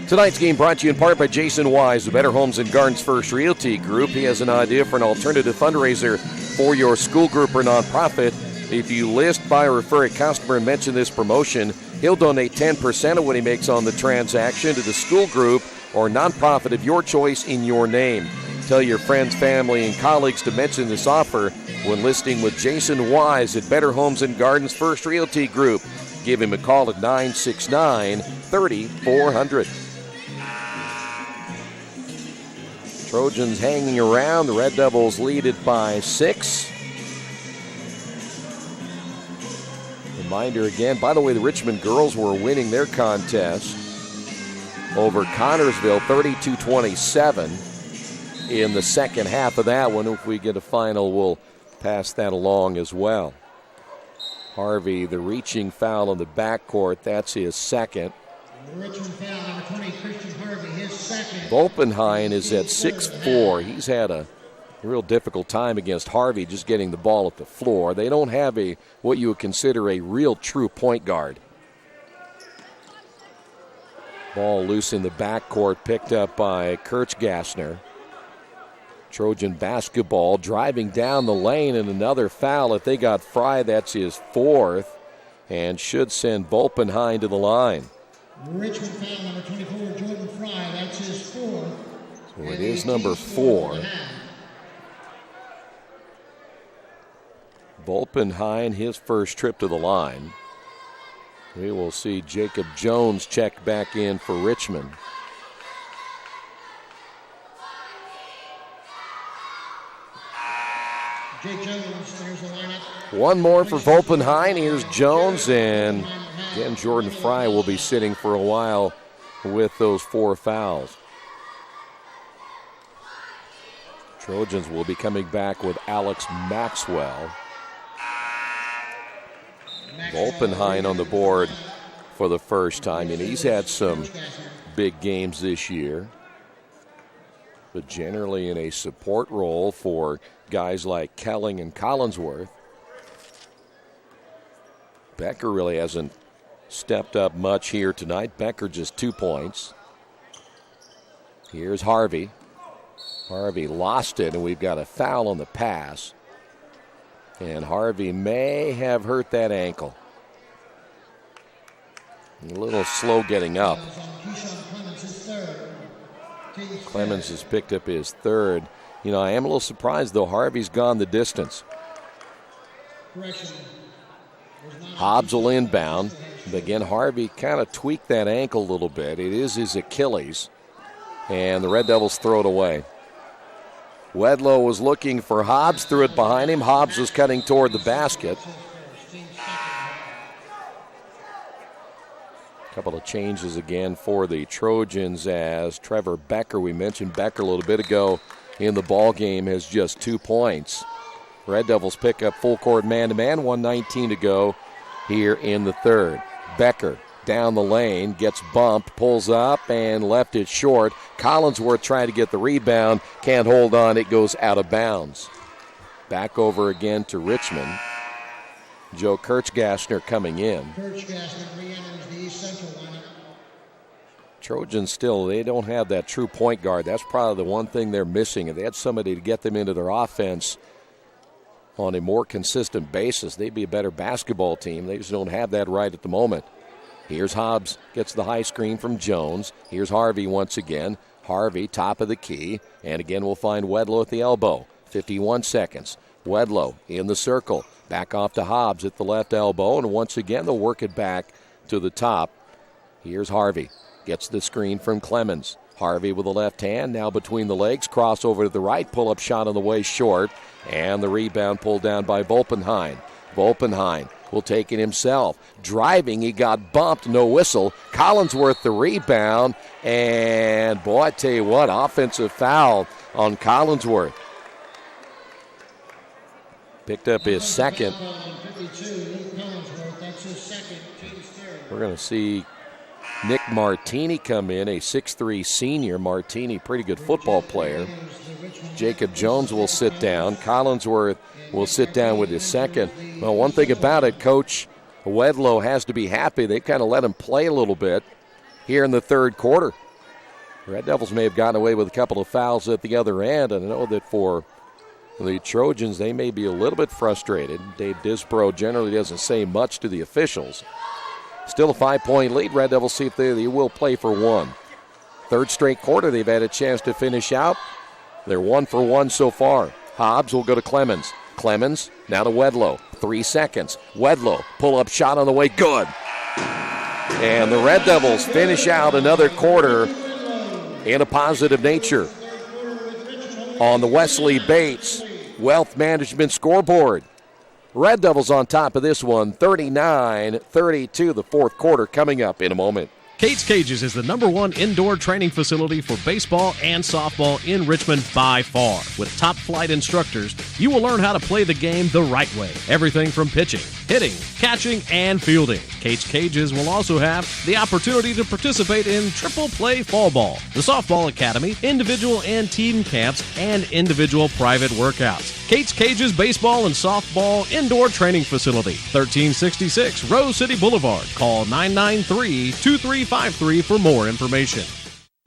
Tonight's game brought to you in part by Jason Wise, the Better Homes and Gardens First Realty Group. He has an idea for an alternative fundraiser for your school group or nonprofit. If you list, buy, or refer a customer and mention this promotion, he'll donate 10% of what he makes on the transaction to the school group or nonprofit of your choice in your name. Tell your friends, family, and colleagues to mention this offer when listing with Jason Wise at Better Homes and Gardens First Realty Group. Give him a call at 969-3400. Trojans hanging around. The Red Devils lead it by 6. Reminder again, by the way, the Richmond girls were winning their contest over Connorsville 32-27 in the second half of that one. If we get a final, we'll pass that along as well. Harvey, the reaching foul on the backcourt, that's his second. Richmond foul number 20, Christian Harvey, his second. Volpenheim is at 6'4". He's had a real difficult time against Harvey just getting the ball at the floor. They don't have what you would consider a real true point guard. Ball loose in the backcourt, picked up by Kirchgassner. Trojan basketball driving down the lane, and another foul. If they got Fry, that's his fourth, and should send Volpenheim to the line. Richmond foul number 24, Jordan Fry, that's his fourth. So it is number 4. Volpenheim, his first trip to the line. We will see Jacob Jones check back in for Richmond. Jake Jones, there's the lineup. One more for Volpenheim. Here's Jones, and again, Jordan Fry will be sitting for a while with those 4 fouls. Trojans will be coming back with Alex Maxwell. Volpenheim on the board for the first time, and he's had some big games this year, but generally in a support role for guys like Kelling and Collinsworth. Becker really hasn't stepped up much here tonight. Becker just 2 points. Here's Harvey. Harvey lost it, and we've got a foul on the pass. And Harvey may have hurt that ankle. A little slow getting up. Clemens has picked up his third. You know, I am a little surprised, though. Harvey's gone the distance. Hobbs will inbound. But again, Harvey kind of tweaked that ankle a little bit. It is his Achilles. And the Red Devils throw it away. Wedlow was looking for Hobbs, threw it behind him. Hobbs was cutting toward the basket. Couple of changes again for the Trojans as Trevor Becker, we mentioned Becker a little bit ago in the ball game, has just 2 points. Red Devils pick up full court man-to-man, 1:19 to go here in the third. Becker down the lane, gets bumped, pulls up, and left it short. Collinsworth trying to get the rebound, can't hold on, it goes out of bounds. Back over again to Richmond. Joe Kirchgassner coming in. Kirchgassner re-enters the East Central lineup. Trojans still, they don't have that true point guard. That's probably the one thing they're missing. If they had somebody to get them into their offense on a more consistent basis, they'd be a better basketball team. They just don't have that right at the moment. Here's Hobbs, gets the high screen from Jones. Here's Harvey once again. Harvey, top of the key. And again, we'll find Wedlow at the elbow. 51 seconds. Wedlow in the circle. Back off to Hobbs at the left elbow. And once again, they'll work it back to the top. Here's Harvey. Gets the screen from Clemens. Harvey with the left hand, now between the legs. Cross over to the right. Pull-up shot on the way short. And the rebound pulled down by Volpenheim. Volpenheim will take it himself. Driving, he got bumped, no whistle. Collinsworth the rebound. And, boy, I tell you what, offensive foul on Collinsworth. Picked up his second. We're going to see Nick Martini come in, a 6'3 senior. Martini, pretty good football player. Jacob Jones will sit down. Collinsworth will sit down with his second. Well, one thing about it, Coach Wedlow has to be happy. They kind of let him play a little bit here in the third quarter. The Red Devils may have gotten away with a couple of fouls at the other end, and I know that for the Trojans, they may be a little bit frustrated. Dave Disbro generally doesn't say much to the officials. Still a 5-point lead. Red Devils see if they will play for one. Third straight quarter, they've had a chance to finish out. They're 1 for 1 so far. Hobbs will go to Clemens. Clemens now to Wedlow. 3 seconds. Wedlow, pull-up shot on the way. Good. And the Red Devils finish out another quarter in a positive nature. On the Wesley Bates Wealth Management scoreboard, Red Devils on top of this one, 39-32, the fourth quarter coming up in a moment. Kate's Cages is the #1 indoor training facility for baseball and softball in Richmond by far. With top flight instructors, you will learn how to play the game the right way. Everything from pitching, hitting, catching, and fielding. Kate's Cages will also have the opportunity to participate in triple play fall ball, the softball academy, individual and team camps, and individual private workouts. Kate's Cages Baseball and Softball Indoor Training Facility, 1366 Rose City Boulevard. Call 993-2353 for more information.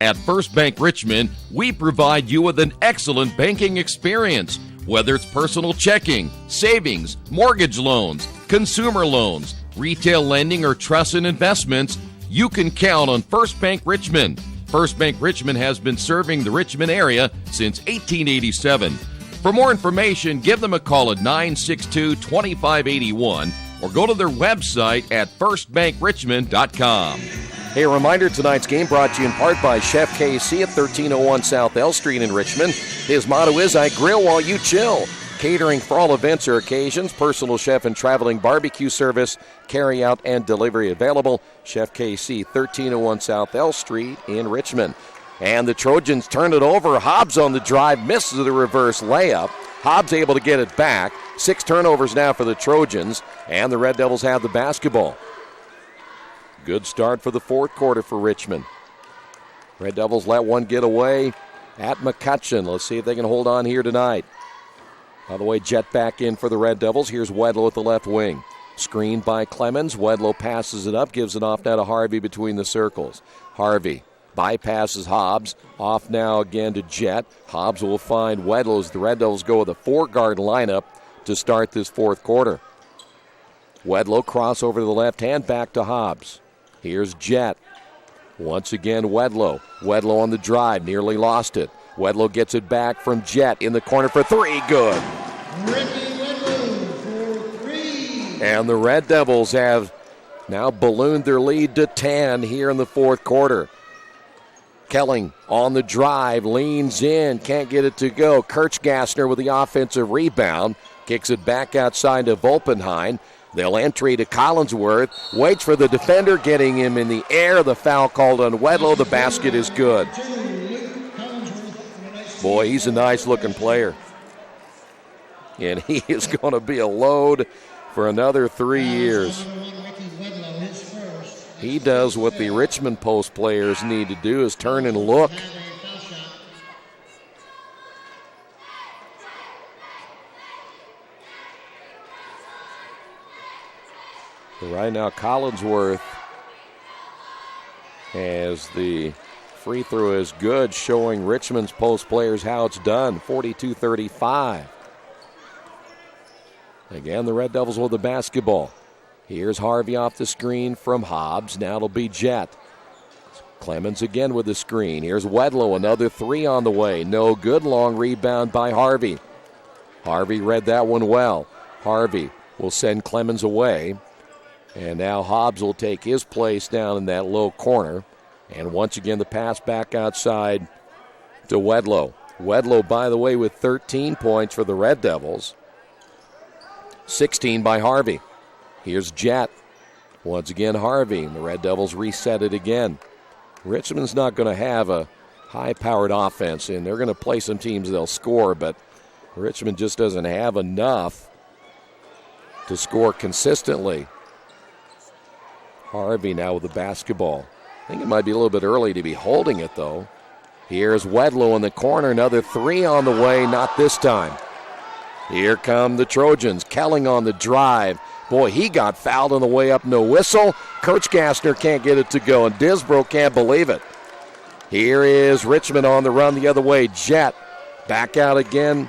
At First Bank Richmond, we provide you with an excellent banking experience. Whether it's personal checking, savings, mortgage loans, consumer loans, retail lending, or trust and investments, you can count on First Bank Richmond. First Bank Richmond has been serving the Richmond area since 1887. For more information, give them a call at 962-2581 or go to their website at firstbankrichmond.com. Hey, a reminder, tonight's game brought to you in part by Chef KC at 1301 South L Street in Richmond. His motto is, I grill while you chill. Catering for all events or occasions, personal chef and traveling barbecue service, carry out and delivery available. Chef KC, 1301 South L Street in Richmond. And the Trojans turn it over. Hobbs on the drive, misses the reverse layup. Hobbs able to get it back. 6 turnovers now for the Trojans, and the Red Devils have the basketball. Good start for the fourth quarter for Richmond. Red Devils let one get away at McCutcheon. Let's see if they can hold on here tonight. By the way, jet back in for the Red Devils. Here's Wedlow at the left wing. Screened by Clemens. Wedlow passes it up, gives it off now to Harvey between the circles. Harvey bypasses Hobbs. Off now again to Jet. Hobbs will find Wedlow as the Red Devils go with a 4-guard lineup to start this fourth quarter. Wedlow cross over to the left hand, back to Hobbs. Here's Jet. Once again, Wedlow. Wedlow on the drive, nearly lost it. Wedlow gets it back from Jet in the corner for 3. Good. And the Red Devils have now ballooned their lead to 10 here in the fourth quarter. Kelling on the drive, leans in, can't get it to go. Kirchgassner with the offensive rebound, kicks it back outside to Volpenheim. They'll entry to Collinsworth, waits for the defender, getting him in the air. The foul called on Wedlow. The basket is good. Boy, he's a nice-looking player. And he is going to be a load for another 3 years. He does what the Richmond post players need to do, is turn and look. But right now, Collinsworth, as the free throw is good, showing Richmond's post players how it's done, 42-35. Again, the Red Devils with the basketball. Here's Harvey off the screen from Hobbs. Now it'll be Jet. Clemens again with the screen. Here's Wedlow, another 3 on the way. No good. Long rebound by Harvey. Harvey read that one well. Harvey will send Clemens away. And now Hobbs will take his place down in that low corner. And once again, the pass back outside to Wedlow. Wedlow, by the way, with 13 points for the Red Devils. 16 by Harvey. Here's Jet. Once again, Harvey. The Red Devils reset it again. Richmond's not going to have a high-powered offense, and they're going to play some teams they'll score, but Richmond just doesn't have enough to score consistently. Harvey now with the basketball. I think it might be a little bit early to be holding it, though. Here's Wedlow in the corner. Another 3 on the way. Not this time. Here come the Trojans. Kelling on the drive. Boy, he got fouled on the way up. No whistle. Kirchgassner can't get it to go, and Disbrow can't believe it. Here is Richmond on the run the other way. Jet back out again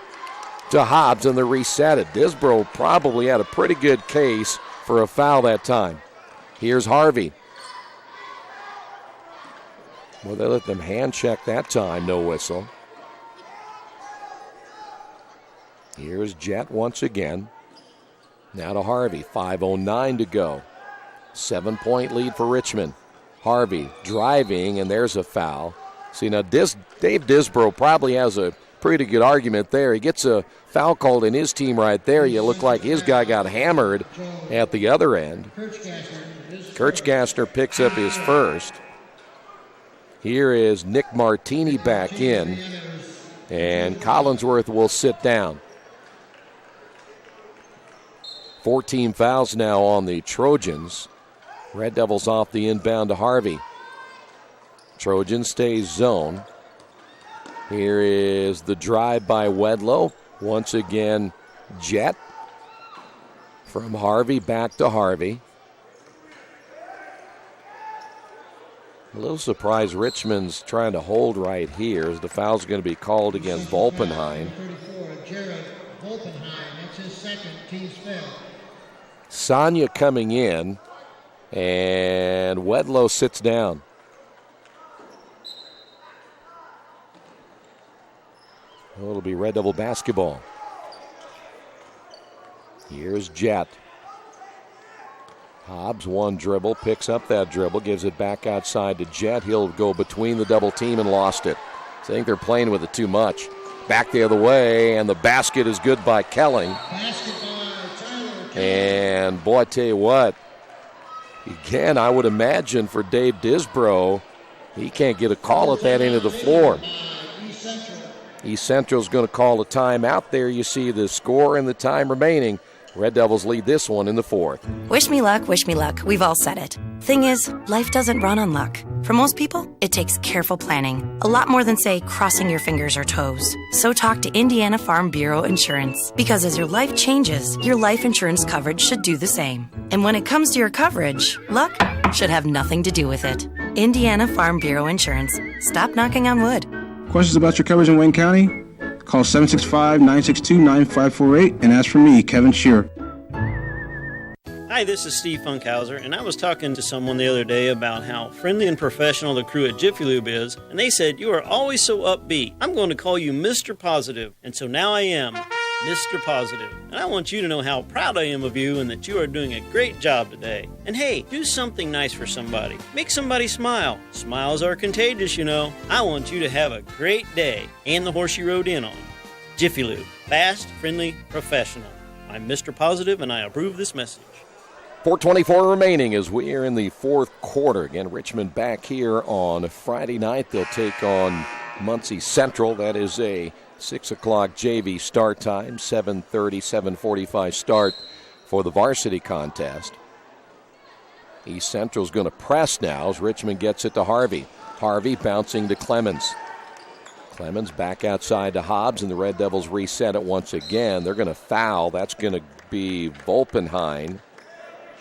to Hobbs, and they reset it. Disbrow probably had a pretty good case for a foul that time. Here's Harvey. Well, they let them hand check that time. No whistle. Here's Jet once again. Now to Harvey. 5:09 to go. 7-point lead for Richmond. Harvey driving, and there's a foul. See, now Dave Disbrow probably has a pretty good argument there. He gets a foul called in his team right there. You look like his guy got hammered at the other end. Kirchgassner picks up his first. Here is Nick Martini back in, and Collinsworth will sit down. 14 fouls now on the Trojans. Red Devils off the inbound to Harvey. Trojans stays zone. Here is the drive by Wedlow. Once again, Jet. From Harvey back to Harvey. A little surprised Richmond's trying to hold right here as the foul's going to be called against Volpenheim. 34, Jared Volpenheim. That's his second, team's foul. Sonia coming in, and Wedlow sits down. Well, it'll be Red Devil basketball. Here's Jet. Hobbs, one dribble, picks up that dribble, gives it back outside to Jet. He'll go between the double team and lost it. I think they're playing with it too much. Back the other way, and the basket is good by Kelling. And, boy, I tell you what, again, I would imagine for Dave Disbrow, he can't get a call at that end of the floor. East Central's going to call a timeout. There you see the score and the time remaining. Red Devils lead this one in the fourth. Wish me luck, wish me luck. We've all said it. Thing is, life doesn't run on luck. For most people, it takes careful planning. A lot more than, say, crossing your fingers or toes. So talk to Indiana Farm Bureau Insurance. Because as your life changes, your life insurance coverage should do the same. And when it comes to your coverage, luck should have nothing to do with it. Indiana Farm Bureau Insurance. Stop knocking on wood. Questions about your coverage in Wayne County? Call 765-962-9548 and ask for me, Kevin Shearer. Hi, this is Steve Funkhauser, and I was talking to someone the other day about how friendly and professional the crew at Jiffy Lube is, and they said, "You are always so upbeat. I'm going to call you Mr. Positive." And so now I am Mr. Positive. And I want you to know how proud I am of you and that you are doing a great job today. And hey, do something nice for somebody. Make somebody smile. Smiles are contagious, you know. I want you to have a great day and the horse you rode in on. Jiffy Lube. Fast, friendly, professional. I'm Mr. Positive, and I approve this message. 4:24 remaining as we are in the fourth quarter. Again, Richmond back here on Friday night. They'll take on Muncie Central. That is a 6 o'clock JV start time, 7:30, 7:45 start for the varsity contest. East Central's going to press now as Richmond gets it to Harvey. Harvey bouncing to Clemens. Clemens back outside to Hobbs, and the Red Devils reset it once again. They're going to foul. That's going to be Volpenheim.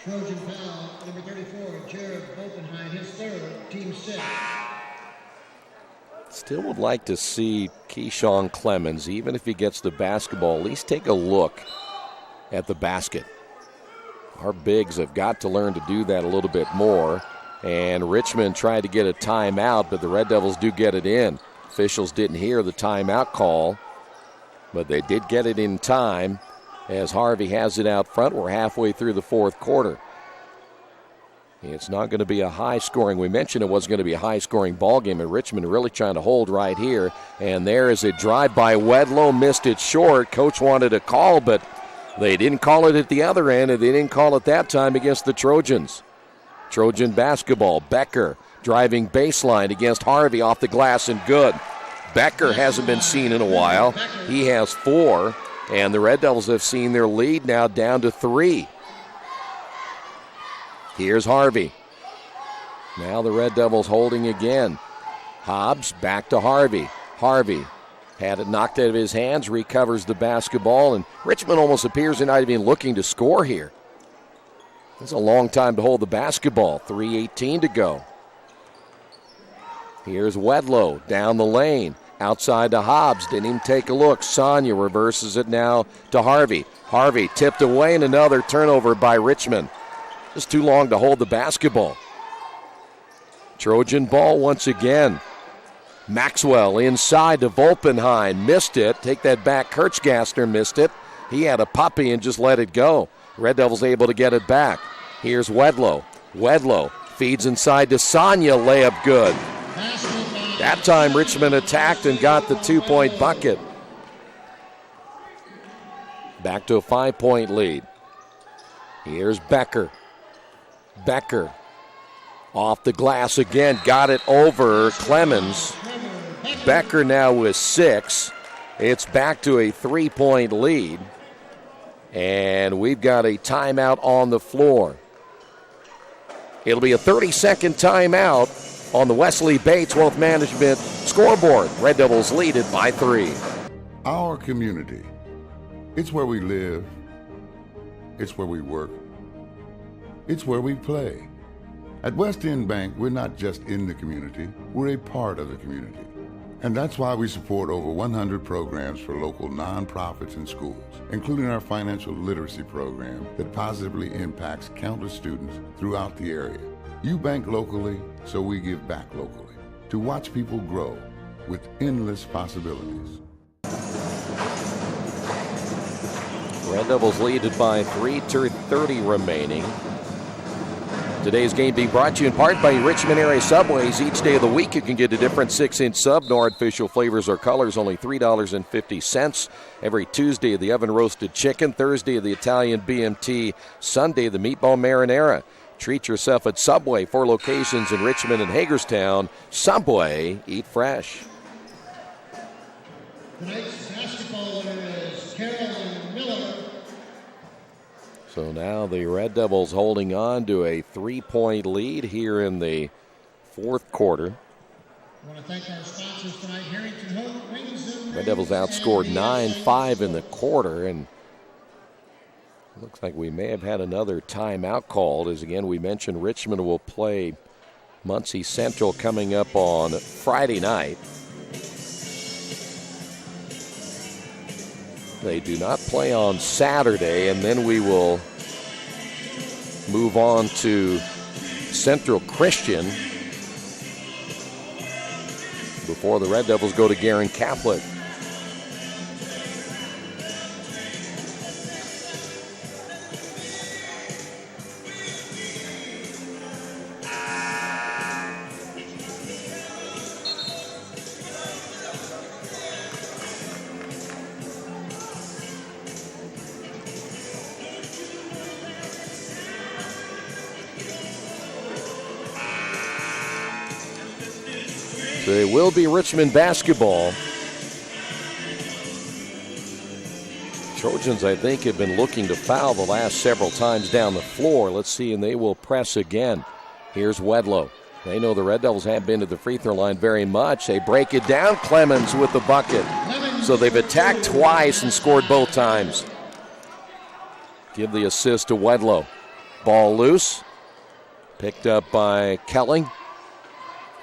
Trojan foul, number 34, Jared Volpenheim, his third, team 6. Still would like to see Keyshawn Clemens, even if he gets the basketball, at least take a look at the basket. Our bigs have got to learn to do that a little bit more. And Richmond tried to get a timeout, but the Red Devils do get it in. Officials didn't hear the timeout call, but they did get it in time as Harvey has it out front. We're halfway through the fourth quarter. It's not going to be a high-scoring. We mentioned it wasn't going to be a high-scoring ball game, and Richmond really trying to hold right here. And there is a drive by Wedlow, missed it short. Coach wanted a call, but they didn't call it at the other end, and they didn't call it that time against the Trojans. Trojan basketball. Becker driving baseline against Harvey off the glass and good. Becker hasn't been seen in a while. He has 4, and the Red Devils have seen their lead now down to 3. Here's Harvey. Now the Red Devils holding again. Hobbs back to Harvey. Harvey had it knocked out of his hands, recovers the basketball, and Richmond almost appears they're not even looking to score here. It's a long time to hold the basketball. 3:18 to go. Here's Wedlow down the lane. Outside to Hobbs. Didn't even take a look. Sonia reverses it now to Harvey. Harvey tipped away, and another turnover by Richmond. Just too long to hold the basketball. Trojan ball once again. Maxwell inside to Volpenheim. Missed it. Take that back. Kirchgassner missed it. He had a puppy and just let it go. Red Devils able to get it back. Here's Wedlow. Wedlow feeds inside to Sonia. Layup good. That time Richmond attacked and got the 2-point bucket. Back to a 5-point lead. Here's Becker. Becker off the glass again. Got it over Clemens. Becker now with 6. It's back to a 3-point lead. And we've got a timeout on the floor. It'll be a 30-second timeout on the Wesley Bates Wealth Management scoreboard. Red Devils lead it by 3. Our community. It's where we live. It's where we work. It's where we play. At West End Bank, we're not just in the community, we're a part of the community. And that's why we support over 100 programs for local nonprofits and schools, including our financial literacy program that positively impacts countless students throughout the area. You bank locally, so we give back locally to watch people grow with endless possibilities. Red Devils lead it by 3:30 remaining. Today's game being brought to you in part by Richmond area Subways. Each day of the week you can get a different 6-inch sub. No artificial flavors or colors, only $3.50. Every Tuesday the oven roasted chicken, Thursday the Italian BMT, Sunday the meatball marinara. Treat yourself at Subway. 4 locations in Richmond and Hagerstown. Subway, eat fresh. Tonight's basketball winner is Carolyn Miller. So now the Red Devils holding on to a 3-point lead here in the fourth quarter. I want to thank our sponsors tonight, Harrington Hope, Wings and Red Devils outscored 9-5 in the quarter, and looks like we may have had another timeout called, as again we mentioned Richmond will play Muncie Central coming up on Friday night. They do not play on Saturday, and then we will move on to Central Christian before the Red Devils go to Guerin Catholic. So it will be Richmond basketball. Trojans, I think, have been looking to foul the last several times down the floor. Let's see, and they will press again. Here's Wedlow. They know the Red Devils haven't been to the free throw line very much. They break it down. Clemens with the bucket. So they've attacked twice and scored both times. Give the assist to Wedlow. Ball loose. Picked up by Kelling.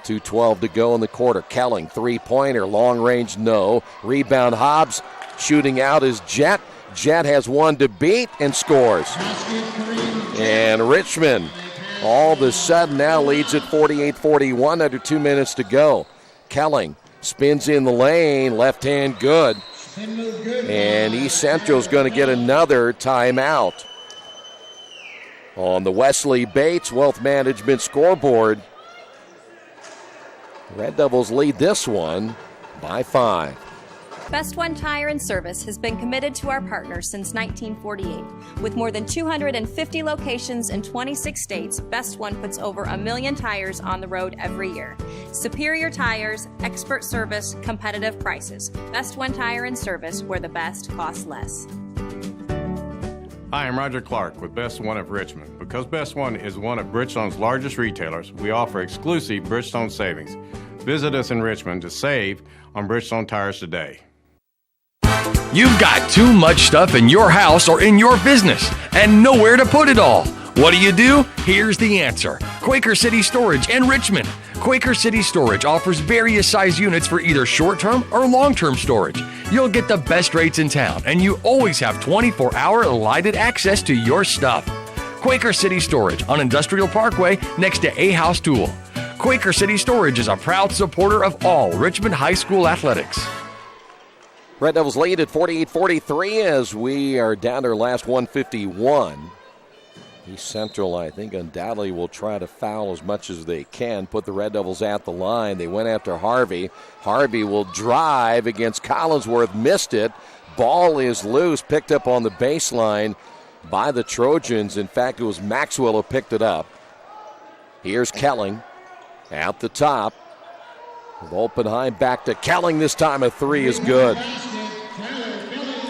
2:12 to go in the quarter. Kelling, three-pointer, long range, no. Rebound, Hobbs. Shooting out is Jett. Jett has one to beat and scores. And Richmond all of a sudden now leads at 48-41, under 2 minutes to go. Kelling spins in the lane, left hand good. And East Central's going to get another timeout. On the Wesley Bates Wealth Management scoreboard, Red Devils lead this one by 5. Best One Tire and Service has been committed to our partners since 1948. With more than 250 locations in 26 states, Best One puts over 1 million tires on the road every year. Superior tires, expert service, competitive prices. Best One Tire and Service, where the best costs less. Hi, I'm Roger Clark with Best One of Richmond. Because Best One is one of Bridgestone's largest retailers, we offer exclusive Bridgestone savings. Visit us in Richmond to save on Bridgestone tires today. You've got too much stuff in your house or in your business and nowhere to put it all. What do? Here's the answer. Quaker City Storage in Richmond. Quaker City Storage offers various size units for either short-term or long-term storage. You'll get the best rates in town, and you always have 24-hour lighted access to your stuff. Quaker City Storage on Industrial Parkway next to A House Tool. Quaker City Storage is a proud supporter of all Richmond High School athletics. Red Devils lead at 48-43 as we are down to our last 151. East Central, I think, undoubtedly will try to foul as much as they can, put the Red Devils at the line. They went after Harvey. Harvey will drive against Collinsworth, missed it. Ball is loose, picked up on the baseline by the Trojans. In fact, it was Maxwell who picked it up. Here's Kelling at the top. Volpenheim back to Kelling. This time a three is good.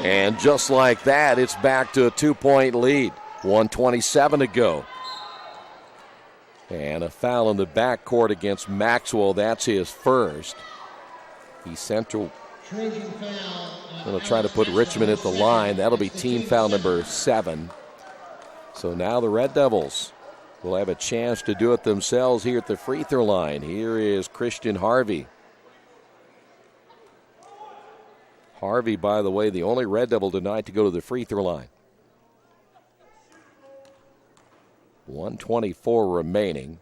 And just like that, it's back to a 2-point lead. 1:27 to go. And a foul in the backcourt against Maxwell. That's his first. East Central going to try to put Richmond at the line. That'll be team foul number 7. So now the Red Devils will have a chance to do it themselves here at the free throw line. Here is Christian Harvey. Harvey, by the way, the only Red Devil tonight to go to the free throw line. 1:24 remaining.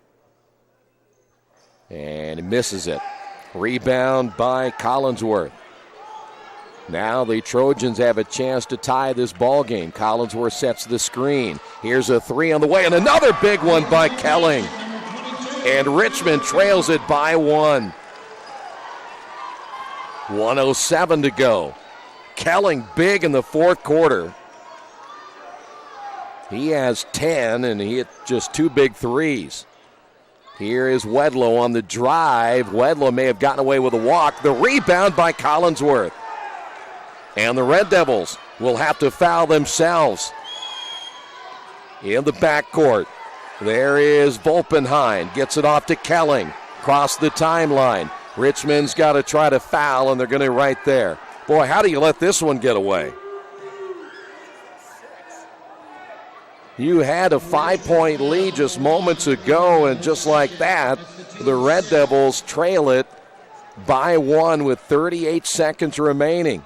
And he misses it. Rebound by Collinsworth. Now the Trojans have a chance to tie this ball game. Collinsworth sets the screen. Here's a three on the way, and another big one by Kelling. And Richmond trails it by 1. 1:07 to go. Kelling big in the fourth quarter. He has 10, and he hit just 2 big threes. Here is Wedlow on the drive. Wedlow may have gotten away with a walk. The rebound by Collinsworth. And the Red Devils will have to foul themselves. In the backcourt, there is Volpenheim. Gets it off to Kelling. Across the timeline. Richmond's got to try to foul, and they're going to right there. Boy, how do you let this one get away? You had a 5-point lead just moments ago, and just like that, the Red Devils trail it by 1 with 38 seconds remaining.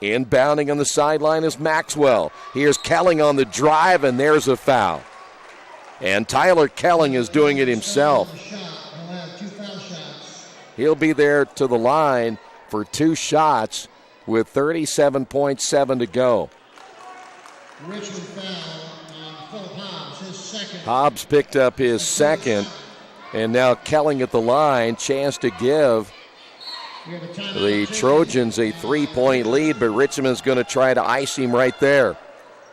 Inbounding on the sideline is Maxwell. Here's Kelling on the drive, and there's a foul. And Tyler Kelling is doing it himself. He'll be there to the line for 2 shots with 37.7 to go. Richmond foul on Philip Hobbs, his second. Hobbs picked up his second, and now Kelling at the line. Chance to give the Trojans a 3-point lead, but Richmond's going to try to ice him right there.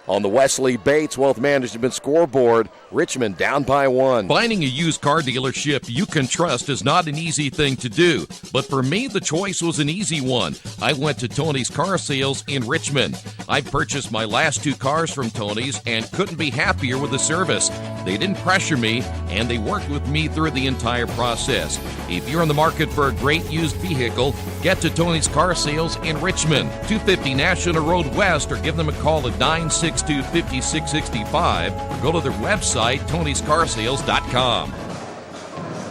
On the Wesley Bates Wealth Management scoreboard, Richmond down by 1. Finding a used car dealership you can trust is not an easy thing to do, but for me, the choice was an easy one. I went to Tony's Car Sales in Richmond. I purchased my last 2 cars from Tony's and couldn't be happier with the service. They didn't pressure me, and they worked with me through the entire process. If you're in the market for a great used vehicle, get to Tony's Car Sales in Richmond, 250 National Road West, or give them a call at 962-5665, or go to their website, tonyscarsales.com.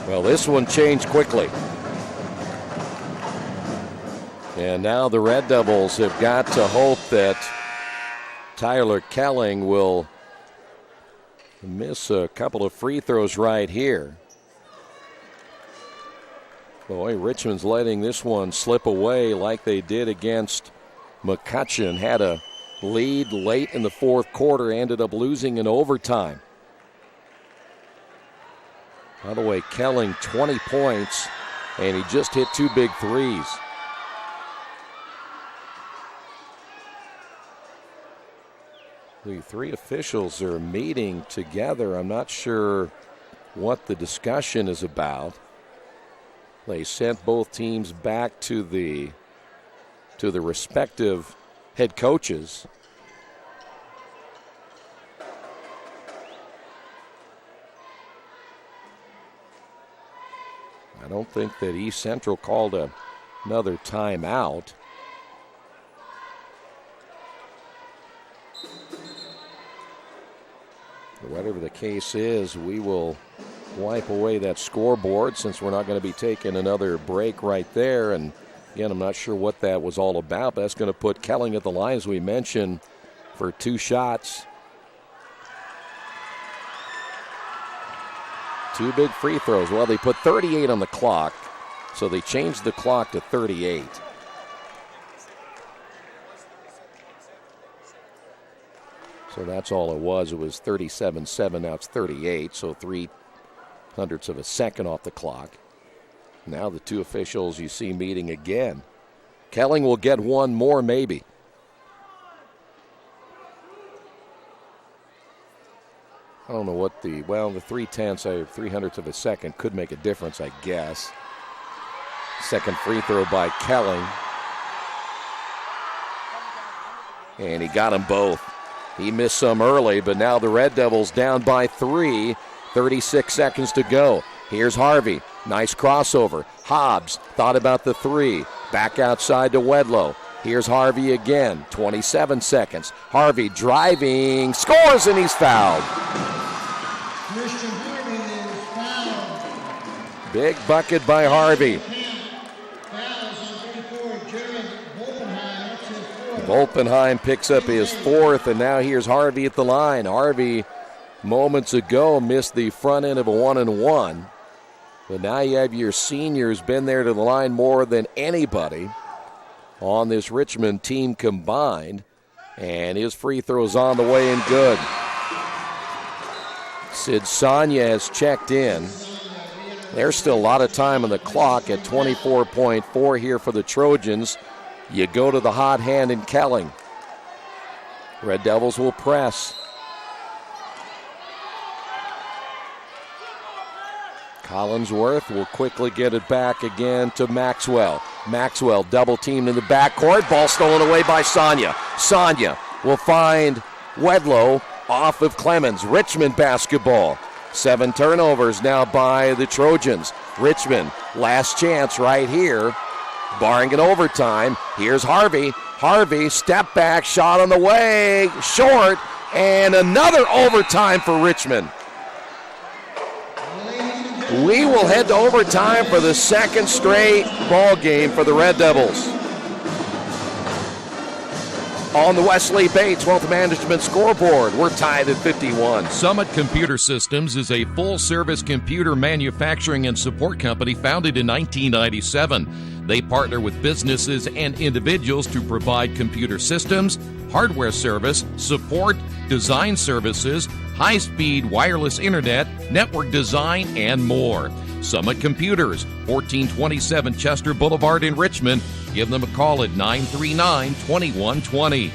Well, this one changed quickly. And now the Red Devils have got to hope that Tyler Kelling will miss a couple of free throws right here. Boy, Richmond's letting this one slip away like they did against McCutcheon. Had a lead late in the fourth quarter, ended up losing in overtime. By the way, Kelling 20 points, and he just hit 2 big threes. The 3 officials are meeting together. I'm not sure what the discussion is about. They sent both teams back to the respective head coaches. I don't think that East Central called another timeout. Whatever the case is, we will wipe away that scoreboard since we're not going to be taking another break right there. And again, I'm not sure what that was all about, but that's going to put Kelling at the line, as we mentioned, for 2 shots. 2 big free throws. Well, they put 38 on the clock, so they changed the clock to 38. So that's all it was. It was 37-7. Now it's 38, so 0.03 of a second off the clock. Now the 2 officials you see meeting again. Kelling will get 1 more, maybe. I don't know what the 0.03 of a second could make a difference, I guess. Second free throw by Kelling. And he got them both. He missed some early, but now the Red Devils down by 3. 36 seconds to go. Here's Harvey. Nice crossover. Hobbs thought about the 3. Back outside to Wedlow. Here's Harvey again. 27 seconds. Harvey driving, scores, and he's fouled. Christian Harvey is fouled. Big bucket by Harvey. Fouls on 34, Jared Volpenheim. That's his 4th. Volpenheim picks up his 4th, and now here's Harvey at the line. Harvey, moments ago, missed the front end of a 1-and-1. But now you have your seniors been there to the line more than anybody on this Richmond team combined. And his free throw's on the way and good. Sid Sonia has checked in. There's still a lot of time on the clock at 24.4 here for the Trojans. You go to the hot hand in Kelling. Red Devils will press. Collinsworth will quickly get it back again to Maxwell. Maxwell double teamed in the backcourt. Ball stolen away by Sonia. Sonia will find Wedlow off of Clemens. Richmond basketball. 7 turnovers now by the Trojans. Richmond, last chance right here. Barring an overtime. Here's Harvey. Harvey, step back, shot on the way. Short. And another overtime for Richmond. We will head to overtime for the second straight ball game for the Red Devils. On the Wesley Bates Wealth Management scoreboard, we're tied at 51. Summit Computer Systems is a full-service computer manufacturing and support company founded in 1997. They partner with businesses and individuals to provide computer systems, hardware service, support, design services, high-speed wireless internet, network design, and more. Summit Computers, 1427 Chester Boulevard in Richmond. Give them a call at 939-2120.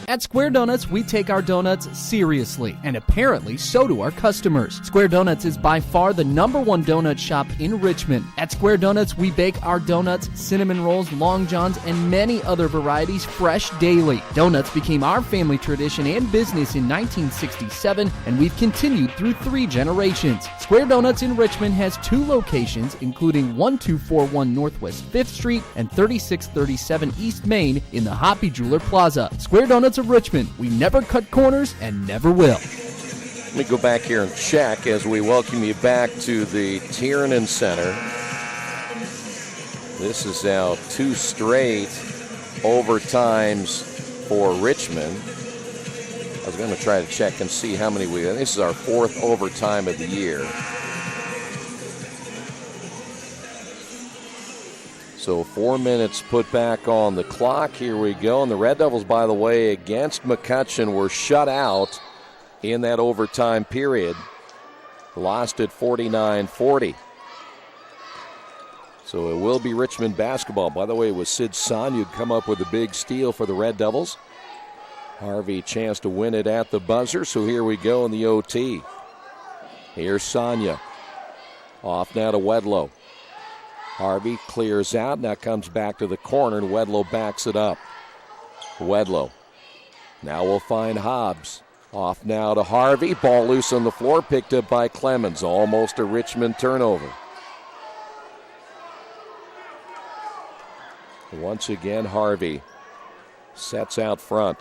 At Square Donuts, we take our donuts seriously, and apparently so do our customers. Square Donuts is by far the #1 donut shop in Richmond. At Square Donuts, we bake our donuts, cinnamon rolls, long johns, and many other varieties fresh daily. Donuts became our family tradition and business in 1967, and we've continued through 3 generations. Square Donuts in Richmond has 2 locations, including 1241 Northwest 5th Street and 3637 East Main in the Hoppy Jeweler Plaza. Square Donuts of Richmond. We never cut corners and never will. Let me go back here and check as we welcome you back to the Tiernan Center. This is now 2 straight overtimes for Richmond. I was going to try to check and see how many we have. This is our 4th overtime of the year. So 4 minutes put back on the clock. Here we go. And the Red Devils, by the way, against McCutcheon, were shut out in that overtime period. Lost at 49-40. So it will be Richmond basketball. By the way, it was Sid Sonia who'd come up with a big steal for the Red Devils. Harvey, chance to win it at the buzzer. So here we go in the OT. Here's Sonia. Off now to Wedlow. Harvey clears out, now comes back to the corner, and Wedlow backs it up. Wedlow. Now we'll find Hobbs. Off now to Harvey. Ball loose on the floor, picked up by Clemens. Almost a Richmond turnover. Once again, Harvey sets out front.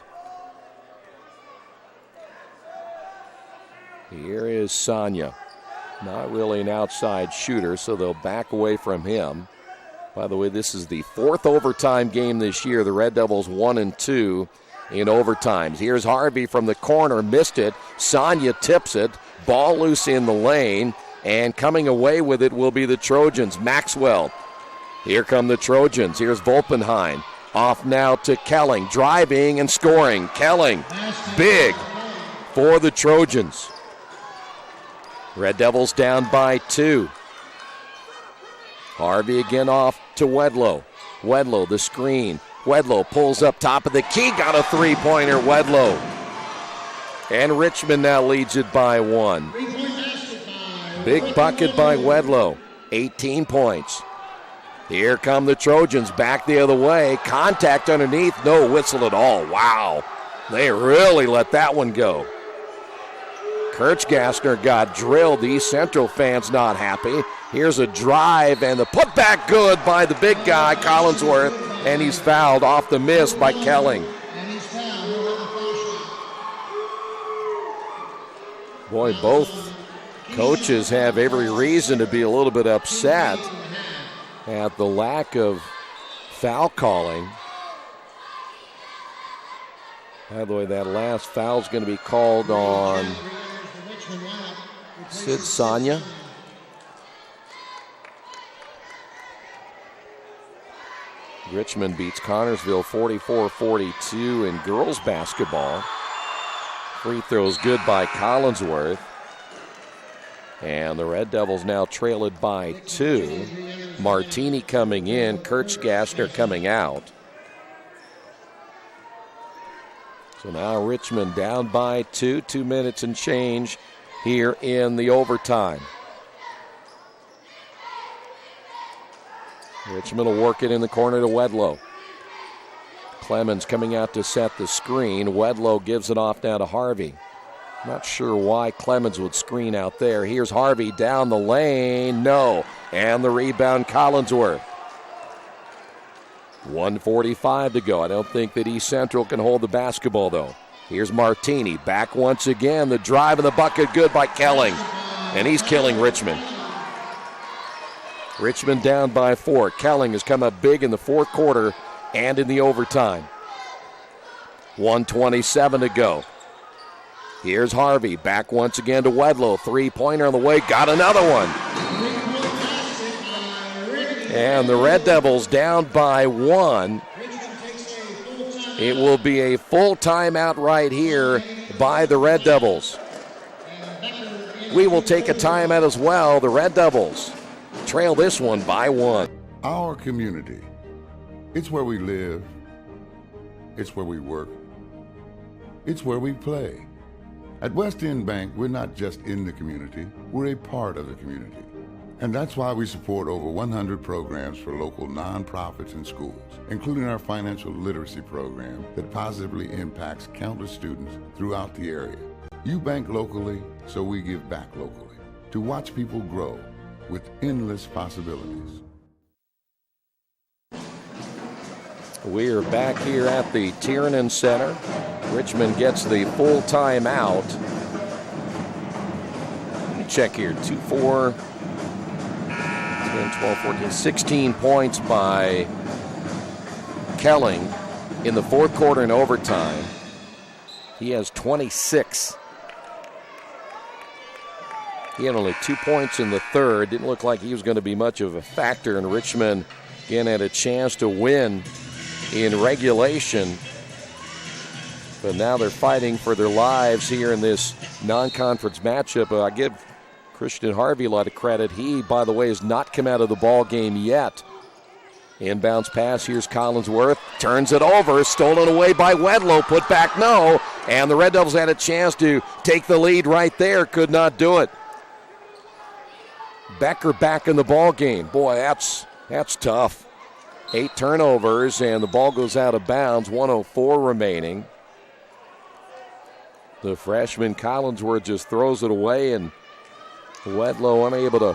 Here is Sonia. Not really an outside shooter, so they'll back away from him. By the way, this is the 4th overtime game this year. The Red Devils 1-2 in overtimes. Here's Harvey from the corner, missed it. Sonia tips it. Ball loose in the lane, and coming away with it will be the Trojans. Maxwell. Here come the Trojans. Here's Volpenheim. Off now to Kelling, driving and scoring. Kelling, big for the Trojans. Red Devils down by 2. Harvey again off to Wedlow. Wedlow, the screen. Wedlow pulls up top of the key. Got a 3-pointer, Wedlow. And Richmond now leads it by 1. Big bucket by Wedlow. 18 points. Here come the Trojans back the other way. Contact underneath. No whistle at all. Wow. They really let that one go. Kirchgassner got drilled. The East Central fans not happy. Here's a drive, and the putback good by the big guy, Collinsworth, and he's fouled off the miss by Kelling. Boy, both coaches have every reason to be a little bit upset at the lack of foul calling. By the way, that last foul is going to be called on Sid Sonia. Richmond beats Connorsville 44-42 in girls basketball. Free throws good by Collinsworth. And the Red Devils now trail it by 2. Martini coming in, Kirchgassner coming out. So now Richmond down by 2, 2 minutes and change here in the overtime. Richmond will work it in the corner to Wedlow. Clemens coming out to set the screen. Wedlow gives it off now to Harvey. Not sure why Clemens would screen out there. Here's Harvey down the lane. No. And the rebound, Collinsworth. 1:45 to go. I don't think that East Central can hold the basketball, though. Here's Martini. Back once again. The drive and the bucket good by Kelling. And he's killing Richmond. Richmond down by 4. Kelling has come up big in the fourth quarter and in the overtime. 1:27 to go. Here's Harvey. Back once again to Wedlow. Three-pointer on the way. Got another one. And the Red Devils down by 1. It will be a full timeout right here by the Red Devils. We will take a timeout as well. The Red Devils trail this one by 1. Our community. It's where we live. It's where we work. It's where we play. At West End Bank, we're not just in the community, we're a part of the community. And that's why we support over 100 programs for local nonprofits and schools, including our financial literacy program that positively impacts countless students throughout the area. You bank locally, so we give back locally to watch people grow with endless possibilities. We are back here at the Tiernan Center. Richmond gets the full timeout. Let me check here. 2, 4, 10, 12, 14, 16 points by Kelling in the fourth quarter and overtime. He has 26. He had only 2 points in the third. Didn't look like he was going to be much of a factor, and Richmond again had a chance to win in regulation. But now they're fighting for their lives here in this non-conference matchup. I give Christian Harvey a lot of credit. He, by the way, has not come out of the ball game yet. Inbounds pass. Here's Collinsworth. Turns it over. Stolen away by Wedlow. Put back, no. And the Red Devils had a chance to take the lead right there. Could not do it. Becker back in the ball game. Boy, that's tough. 8 turnovers, and the ball goes out of bounds. 1:04 remaining. The freshman Collinsworth just throws it away, and Wedlow unable to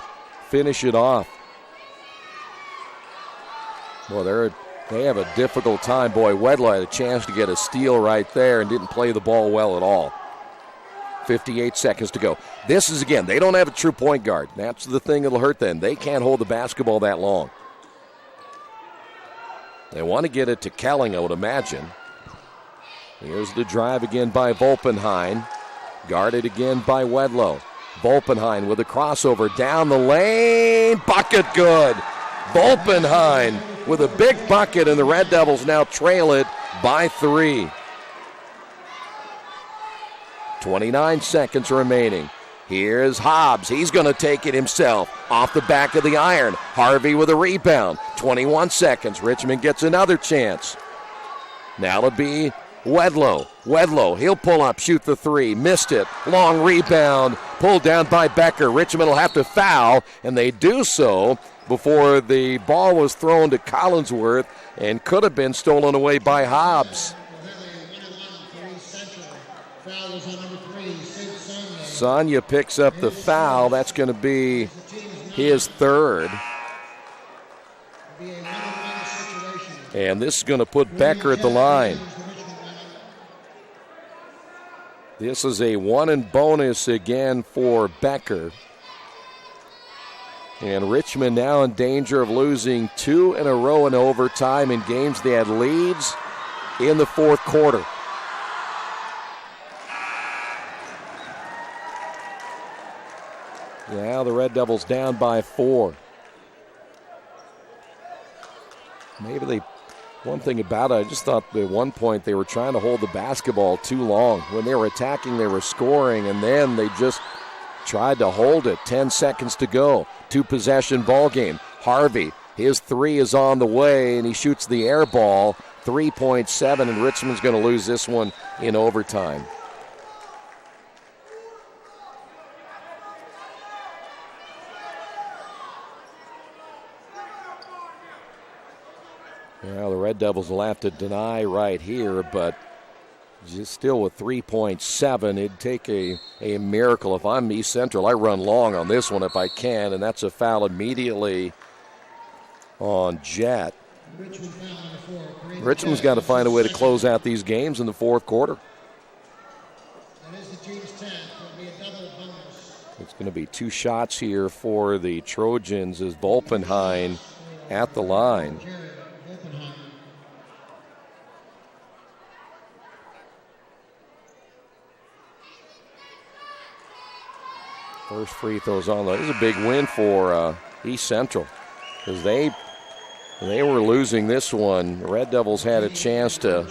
finish it off. Boy, they have a difficult time. Boy, Wedlow had a chance to get a steal right there and didn't play the ball well at all. 58 seconds to go. This is, again, they don't have a true point guard. That's the thing that'll hurt them. They can't hold the basketball that long. They want to get it to Kelling, I would imagine. Here's the drive again by Volpenheim. Guarded again by Wedlow. Volpenheim with a crossover down the lane. Bucket good. Volpenheim with a big bucket, and the Red Devils now trail it by 3. 29 seconds remaining. Here's Hobbs. He's going to take it himself off the back of the iron. Harvey with a rebound. 21 seconds. Richmond gets another chance. Now it'll be Wedlow. Wedlow, he'll pull up, shoot the 3. Missed it. Long rebound. Pulled down by Becker. Richmond will have to foul, and they do so before the ball was thrown to Collinsworth and could have been stolen away by Hobbs. Sonia picks up the foul. That's going to be his third. And this is going to put Becker at the line. This is a 1 and bonus again for Becker. And Richmond now in danger of losing 2 in a row in overtime in games they had leads in the fourth quarter. Now the Red Devils down by 4. One thing about it, I just thought at one point they were trying to hold the basketball too long. When they were attacking, they were scoring, and then they just tried to hold it. 10 seconds to go. 2-possession ball game. Harvey, his 3 is on the way, and he shoots the air ball. 3.7, and Richmond's going to lose this one in overtime. Red Devils will have to deny right here, but just still with 3.7, it'd take a miracle. If I'm East Central, I run long on this one if I can, and that's a foul immediately on Jet. Richmond's got to find a way to close out these games in the fourth quarter. It's going to be 2 shots here for the Trojans as Volpenheim at the line. First free throw's on. This is a big win for East Central because they were losing this one. The Red Devils had a chance to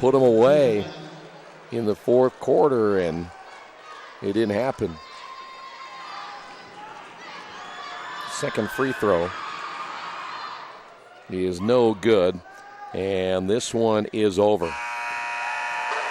put them away in the fourth quarter, and it didn't happen. Second free throw is no good, and this one is over.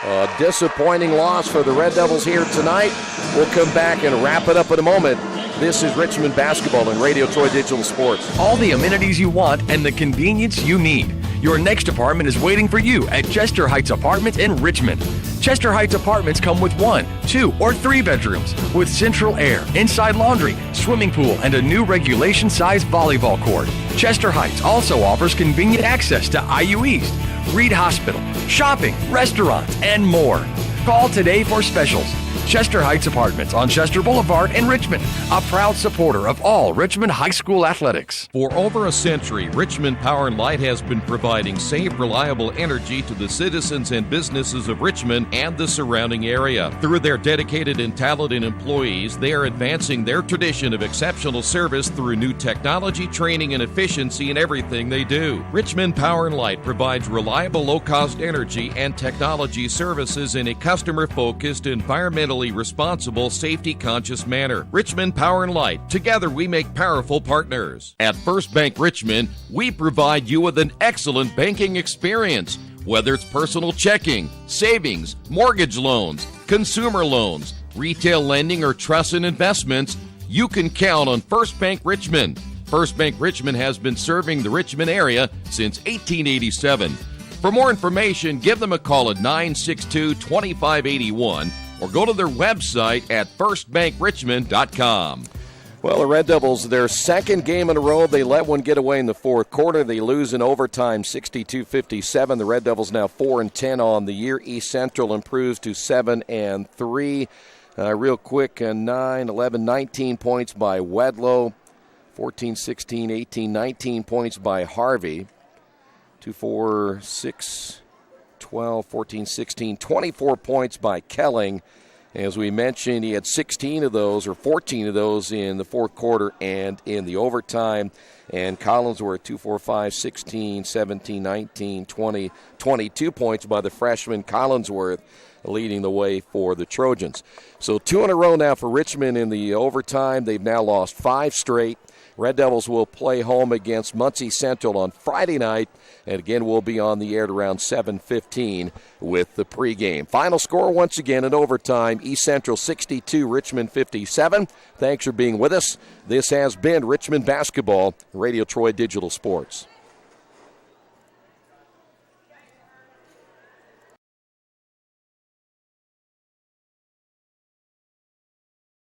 A disappointing loss for the Red Devils here tonight. We'll come back and wrap it up in a moment. This is Richmond Basketball and Radio Troy Digital Sports. All the amenities you want and the convenience you need. Your next apartment is waiting for you at Chester Heights Apartments in Richmond. Chester Heights Apartments come with 1, 2, or 3 bedrooms with central air, inside laundry, swimming pool, and a new regulation-size volleyball court. Chester Heights also offers convenient access to IU East, Reed Hospital, shopping, restaurants, and more. Call today for specials. Chester Heights Apartments on Chester Boulevard in Richmond, a proud supporter of all Richmond High School athletics. For over a century, Richmond Power and Light has been providing safe, reliable energy to the citizens and businesses of Richmond and the surrounding area. Through their dedicated and talented employees, they are advancing their tradition of exceptional service through new technology, training, and efficiency in everything they do. Richmond Power and Light provides reliable, low-cost energy and technology services in a customer-focused, environmentally responsible, safety-conscious manner. Richmond Power and Light. Together we make powerful partners. At First Bank Richmond, we provide you with an excellent banking experience. Whether it's personal checking, savings, mortgage loans, consumer loans, retail lending, or trust and investments, you can count on First Bank Richmond. First Bank Richmond has been serving the Richmond area since 1887. For more information, give them a call at 962-2581 or go to their website at firstbankrichmond.com. Well, the Red Devils, their second game in a row, they let one get away in the fourth quarter. They lose in overtime 62-57. The Red Devils now 4-10 on the year. East Central improves to 7-3. Real quick, 9, 11, 19 points by Wedlow. 14, 16, 18, 19 points by Harvey. 2, 4, 6, 12, 14, 16, 24 points by Kelling. As we mentioned, he had 16 of those, or 14 of those in the fourth quarter and in the overtime. And Collinsworth, 2, 4, 5, 16, 17, 19, 20, 22 points by the freshman Collinsworth, leading the way for the Trojans. So 2 in a row now for Richmond in the overtime. They've now lost 5 straight. Red Devils will play home against Muncie Central on Friday night, and again we'll be on the air at around 7:15 with the pregame. Final score once again in overtime, East Central 62, Richmond 57. Thanks for being with us. This has been Richmond Basketball, Radio Troy Digital Sports.